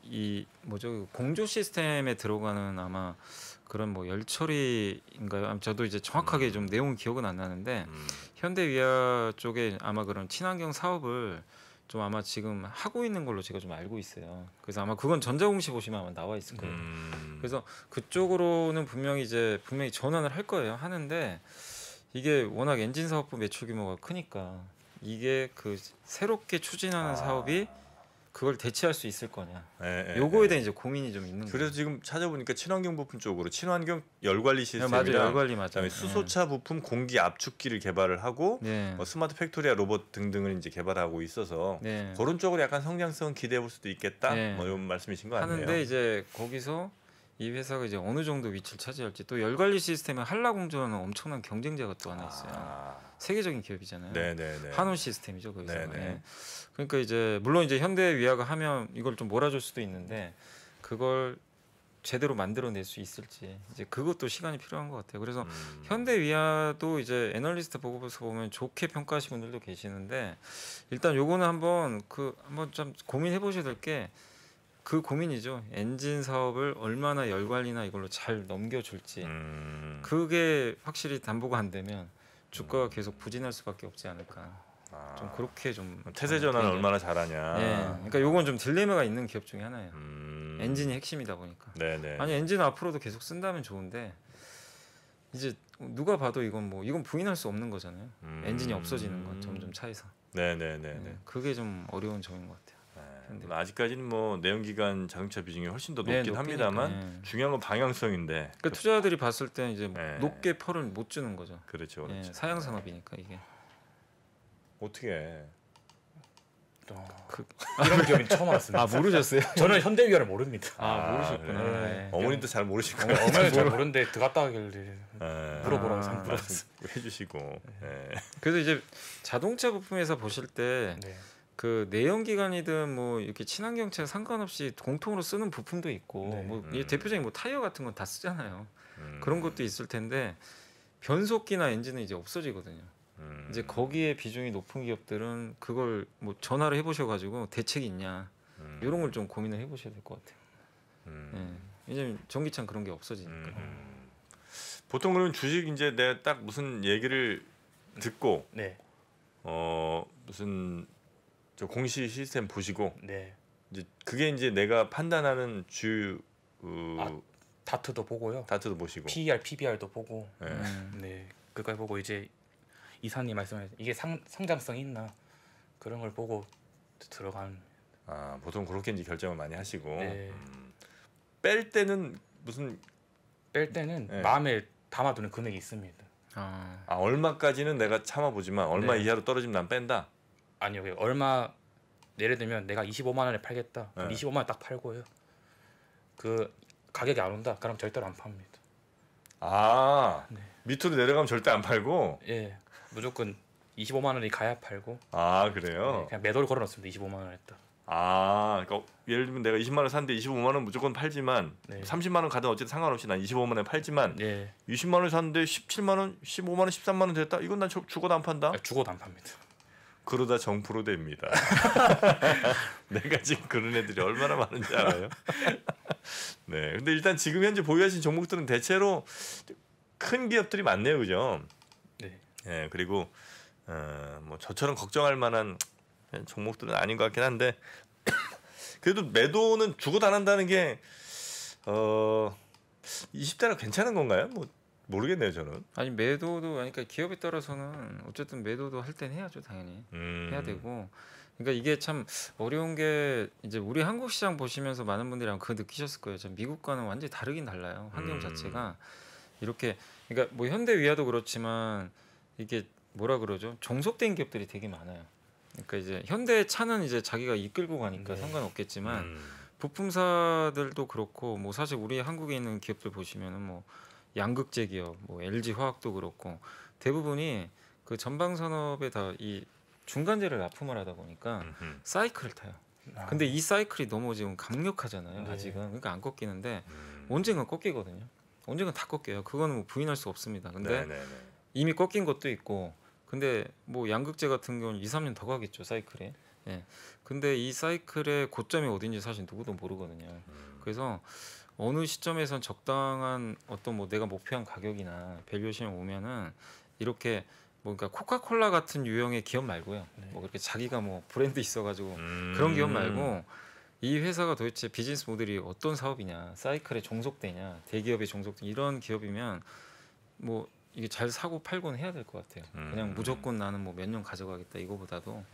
이 뭐죠 공조 시스템에 들어가는 아마 그런 뭐 열처리인가요? 저도 이제 정확하게 좀 내용은 기억은 안 나는데 현대 위아 쪽에 아마 그런 친환경 사업을 좀 아마 지금 하고 있는 걸로 제가 좀 알고 있어요. 그래서 아마 그건 전자공시 보시면 아마 나와 있을 거예요. 그래서 그쪽으로는 분명히 전환을 할 거예요. 하는데 이게 워낙 엔진 사업부 매출 규모가 크니까 이게 그 새롭게 추진하는 사업이 그걸 대체할 수 있을 거냐. 요거에 대한 이제 고민이 좀 있는 거예요. 그래서 지금 찾아보니까 친환경 부품 쪽으로 친환경 열 관리 맞아요, 시스템이랑 열관리 맞아요. 그다음에 수소차 부품 공기 압축기를 개발을 하고 네. 뭐 스마트 팩토리와 로봇 등등을 이제 개발하고 있어서 네. 그런 쪽으로 약간 성장성 기대해 볼 수도 있겠다. 네. 뭐 이런 말씀이신 거 아니에요? 하는데 이제 거기서 이 회사가 이제 어느 정도 위치를 차지할지 또 열 관리 시스템에 한라공조라는 엄청난 경쟁자가 또 하나 있어요. 아, 세계적인 기업이잖아요. 네네네. 한온 시스템이죠 거기서. 네네. 예. 그러니까 이제 물론 이제 현대 위아가 하면 이걸 좀 몰아줄 수도 있는데 그걸 제대로 만들어낼 수 있을지 이제 그것도 시간이 필요한 것 같아요. 그래서 현대 위아도 이제 애널리스트 보고서 보면 좋게 평가하시는 분들도 계시는데 일단 요거는 한번 좀 고민해 보셔야 될 게 그 고민이죠. 엔진 사업을 얼마나 열 관리나 이걸로 잘 넘겨줄지 그게 확실히 담보가 안 되면 주가가 계속 부진할 수밖에 없지 않을까. 좀 그렇게 좀 태세 전환을 얼마나 잘하냐. 예, 그러니까 요건 좀 딜레마가 있는 기업 중에 하나예요. 엔진이 핵심이다 보니까. 네네. 아니 엔진 앞으로도 계속 쓴다면 좋은데 이제 누가 봐도 이건 부인할 수 없는 거잖아요. 엔진이 없어지는 건 점점 차에서. 네네네. 그게 좀 어려운 점인 것 같아요. 네. 아직까지는 뭐 내연기관 자동차 비중이 훨씬 더 네, 높긴 높으니까, 합니다만 중요한 건 방향성인데. 그러니까 투자자들이 봤을 때 이제 네. 높게 펄을 못 주는 거죠. 그렇죠, 예, 그렇죠. 사양 산업이니까 이게. 어떻게 해? 이런 기업인 처음 알았습니다. 아 모르셨어요? 저는 현대위아를 모릅니다. 모르셨구나. 그래. 예. 어머님도 잘 모르실 거예요. 어머니는 잘 모르는데 들어갔다 하길래 네. 물어보라고 아, 상품 말씀 해주시고. 네. 그래서 이제 자동차 부품에서 보실 때 네. 그 내연기관이든 뭐 이렇게 친환경차 상관없이 공통으로 쓰는 부품도 있고 네. 뭐 이 대표적인 뭐 타이어 같은 건 다 쓰잖아요. 음. 그런 것도 있을 텐데 변속기나 엔진은 이제 없어지거든요. 이제 거기에 비중이 높은 기업들은 그걸 뭐 전화를 해보셔가지고 대책이 있냐 이런 걸 좀 고민을 해보셔야 될 것 같아요. 예. 왜냐면 전기차는 그런 게 없어지니까. 보통 그러면 주식 이제 내가 딱 무슨 얘기를 듣고 네. 무슨 저 공시 시스템 보시고 네. 이제 그게 이제 내가 판단하는 주 다트도 보고요. 다트도 보시고. PER, PBR도 보고. 네. 네. 그걸 보고 이제 이사님 말씀하신 이게 상장성이 있나 그런 걸 보고 들어간. 아 보통 그렇게 이제 결정을 많이 하시고. 네. 뺄 때는 무슨 뺄 때는 네. 마음에 담아두는 금액이 있습니다. 얼마까지는 내가 참아보지만 얼마 네. 이하로 떨어지면 난 뺀다. 아니요. 얼마 예를 들면 내가 25만 원에 팔겠다. 그럼 네. 25만 원 딱 팔고요. 그 가격이 안 온다. 그럼 절대로 안 팝니다. 아 네. 밑으로 내려가면 절대 안 팔고. 예. 무조건 25만 원이 가야 팔고. 아 그래요? 네, 그냥 매도를 걸어놓습니다. 25만 원 했다. 아 그러니까 예를 들면 내가 20만 원 샀는데 25만 원 무조건 팔지만 네. 30만 원 가든 어쨌든 상관없이 난 25만 원에 팔지만 예. 20만 원 샀는데 17만 원, 15만 원, 13만 원 됐다. 이건 난 죽어도 안 판다. 죽어도 안 팝니다. 그러다 정프로 됩니다. 내가 지금 그런 애들이 얼마나 많은지 알아요? 네. 근데 일단 지금 현재 보유하신 종목들은 대체로 큰 기업들이 많네요, 그죠? 네. 네. 그리고 뭐 저처럼 걱정할 만한 종목들은 아닌 것 같긴 한데 그래도 매도는 죽어도 안 한다는 게 20대라 괜찮은 건가요? 뭐 모르겠네요, 저는. 아니 매도도 그러니까 기업에 따라서는 어쨌든 매도도 할 땐 해야죠, 당연히. 해야 되고. 그러니까 이게 참 어려운 게 이제 우리 한국 시장 보시면서 많은 분들이 아마 그거 느끼셨을 거예요. 참 미국과는 완전히 다르긴 달라요. 환경 자체가 이렇게 그러니까 뭐 현대 위아도 그렇지만 이게 뭐라 그러죠? 종속된 기업들이 되게 많아요. 그러니까 이제 현대 차는 이제 자기가 이끌고 가니까 네. 상관없겠지만 부품사들도 그렇고 뭐 사실 우리 한국에 있는 기업들 보시면은 뭐 양극재 기업, 뭐 LG 화학도 그렇고 대부분이 그 전방 산업에 다 이 중간재를 납품을 하다 보니까 사이클을 타요. 근데 이 사이클이 너무 지금 강력하잖아요. 네. 아직은 그러니까 안 꺾이는데 언젠간 꺾이거든요. 언젠간 다 꺾여요. 그거는 뭐 부인할 수 없습니다. 근데 네네네. 이미 꺾인 것도 있고 근데 뭐 양극재 같은 경우는 2, 3년 더 가겠죠 사이클에. 예. 근데 이 사이클의 고점이 어딘지 사실 누구도 모르거든요. 그래서 어느 시점에선 적당한 어떤 뭐 내가 목표한 가격이나 밸류에이션이 오면은 이렇게 뭐 그러니까 코카콜라 같은 유형의 기업 말고요. 네. 뭐 그렇게 자기가 뭐 브랜드 있어가지고 그런 기업 말고 이 회사가 도대체 비즈니스 모델이 어떤 사업이냐, 사이클에 종속되냐, 대기업에 종속된 이런 기업이면 뭐 이게 잘 사고 팔고는 해야 될 것 같아요. 그냥 무조건 나는 뭐 몇 년 가져가겠다 이거보다도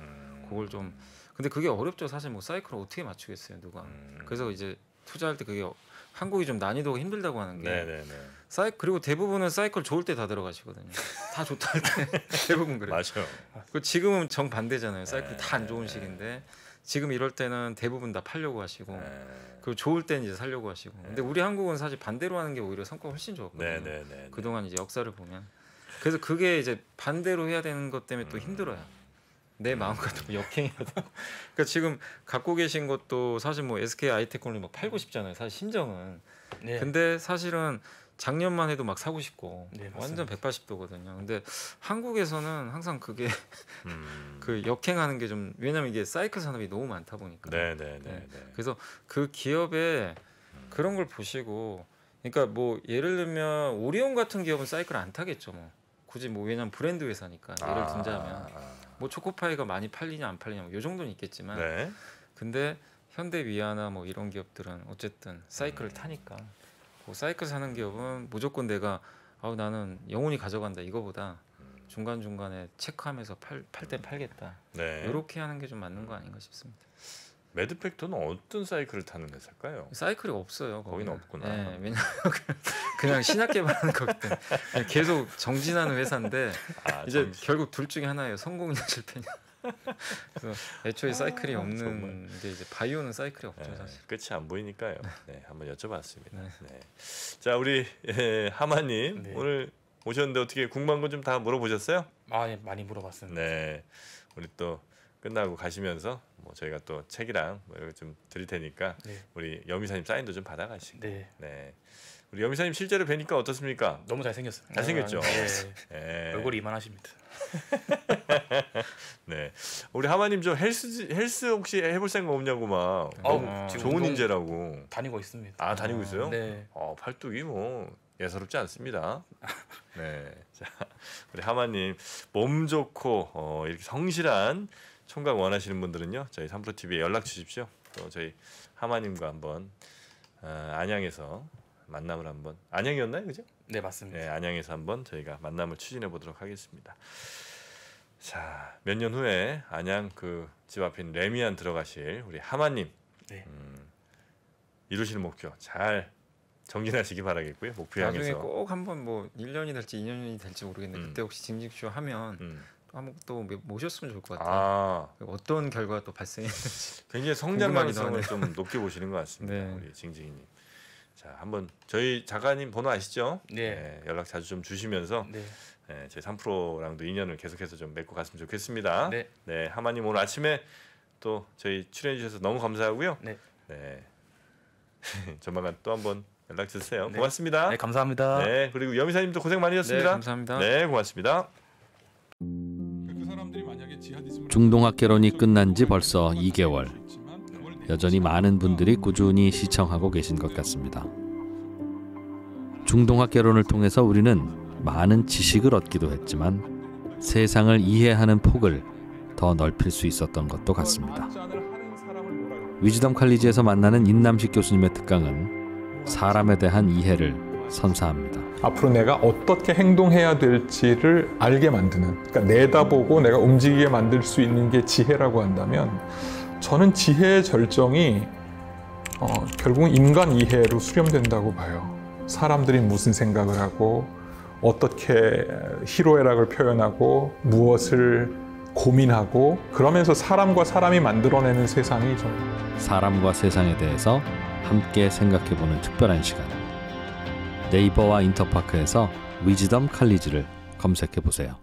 그걸 좀 근데 그게 어렵죠. 사실 뭐 사이클을 어떻게 맞추겠어요, 누가. 그래서 이제 투자할 때 그게 한국이 좀 난이도가 힘들다고 하는 게 네네네. 그리고 대부분은 사이클 좋을 때 다 들어가시거든요. 다 좋다 할 때 대부분 그래요. 맞아요. 그 지금은 정 반대잖아요. 사이클 네, 다 안 좋은 시기인데 지금 이럴 때는 대부분 다 팔려고 하시고 네. 그리고 좋을 때는 이제 살려고 하시고. 근데 우리 한국은 사실 반대로 하는 게 오히려 성과가 훨씬 좋았거든요. 네. 그동안 이제 역사를 보면. 그래서 그게 이제 반대로 해야 되는 것 때문에 또 힘들어요. 내 마음과도 역행해야 되고. 그러니까 지금 갖고 계신 것도 사실 뭐 SK 아이테크놀이 막 팔고 싶잖아요. 사실 심정은. 네. 근데 사실은 작년만 해도 막 사고 싶고 네, 완전 180도거든요. 근데 한국에서는 항상 그게 음. 그 역행하는 게 좀 왜냐면 이게 사이클 산업이 너무 많다 보니까. 네. 그래서 그 기업에 그런 걸 보시고 그러니까 뭐 예를 들면 오리온 같은 기업은 사이클 안 타겠죠. 뭐 굳이 뭐 왜냐면 브랜드 회사니까 예를 든다면 뭐 초코파이가 많이 팔리냐 안 팔리냐 뭐 요 정도는 있겠지만 네. 근데 현대위아나 뭐 이런 기업들은 어쨌든 사이클을 타니까 그 사이클 사는 기업은 무조건 내가 나는 영원히 가져간다 이거보다 중간중간에 체크하면서 팔 땐 팔겠다 네. 이렇게 하는 게 좀 맞는 거 아닌가 싶습니다. 매드팩터는 어떤 사이클을 타는 회사일까요? 사이클이 없어요. 거기는 없구나. 네, 왜냐면 그냥 신약 개발하는 거기 때문에 계속 정진하는 회사인데 이제 결국 둘 중에 하나예요. 성공이냐 실패냐. 그래서 애초에 사이클이 없는 게 이제 바이오는 사이클이 없죠 네, 사실. 끝이 안 보이니까요. 네, 한번 여쭤봤습니다. 네. 네. 자, 우리 하마님 네. 오늘 오셨는데 어떻게 궁금한 거 좀 다 물어보셨어요? 예, 많이 물어봤습니다. 네, 우리 또 끝나고 가시면서 뭐 저희가 또 책이랑 뭐 이런 거 좀 드릴 테니까 네. 우리 염이사님 사인도 좀 받아가시고. 네. 네, 우리 염이사님 실제로 뵈니까 어떻습니까? 너무 잘생겼어요. 잘생겼죠? 네. 네. 얼굴이 이만하십니다. 네, 우리 하마님 좀 헬스 혹시 해볼 생각 없냐고 막 너무 지금 좋은 운동 인재라고. 다니고 있습니다. 아, 다니고 있어요? 네. 팔뚝이 뭐 예사롭지 않습니다. 네, 자, 우리 하마님 몸 좋고 이렇게 성실한 총각 원하시는 분들은요, 저희 3프로TV에 연락 주십시오. 또 저희 하마님과 한번 안양에서 만남을 한번 안양이었나요, 그죠? 네, 맞습니다. 네, 안양에서 한번 저희가 만남을 추진해 보도록 하겠습니다. 자, 몇 년 후에 안양 그 집 앞에 있는 레미안 들어가실 우리 하마님 네. 이루시는 목표 잘 정진하시기 바라겠고요. 목표 나중에 향해서. 꼭 한번 뭐 1년이 될지 2년이 될지 모르겠는데 그때 혹시 징직쇼 하면 또 한번 또 모셨으면 좋을 것 같아요. 어떤 결과가 또 발생했는지. 굉장히 성장 궁금하기도 가능성을 하네요. 좀 높게 보시는 것 같습니다. 네. 우리 징징이님. 자, 한번 저희 작가님 번호 아시죠? 네. 연락 자주 좀 주시면서 네. 저희 3프로랑도 인연을 계속해서 좀 맺고 갔으면 좋겠습니다. 네. 네, 하마님 오늘 아침에 또 저희 출연해 주셔서 너무 감사하고요. 네. 네. 조만간 또 한번 연락 주세요. 네. 고맙습니다. 네, 감사합니다. 네, 그리고 염이사님도 고생 많이 네, 하셨습니다. 감사합니다. 네, 고맙습니다. 중동학개론이 끝난 지 벌써 2개월. 여전히 많은 분들이 꾸준히 시청하고 계신 것 같습니다. 중동학개론을 통해서 우리는 많은 지식을 얻기도 했지만 세상을 이해하는 폭을 더 넓힐 수 있었던 것도 같습니다. 위즈덤 칼리지에서 만나는 인남식 교수님의 특강은 사람에 대한 이해를 선사합니다. 앞으로 내가 어떻게 행동해야 될지를 알게 만드는, 그러니까 내다보고 내가 움직이게 만들 수 있는 게 지혜라고 한다면 저는 지혜의 절정이 결국은 인간 이해로 수렴된다고 봐요. 사람들이 무슨 생각을 하고 어떻게 희로애락을 표현하고 무엇을 고민하고 그러면서 사람과 사람이 만들어내는 세상이 저는 사람과 세상에 대해서 함께 생각해보는 특별한 시간. 네이버와 인터파크에서 위즈덤 칼리지를 검색해보세요.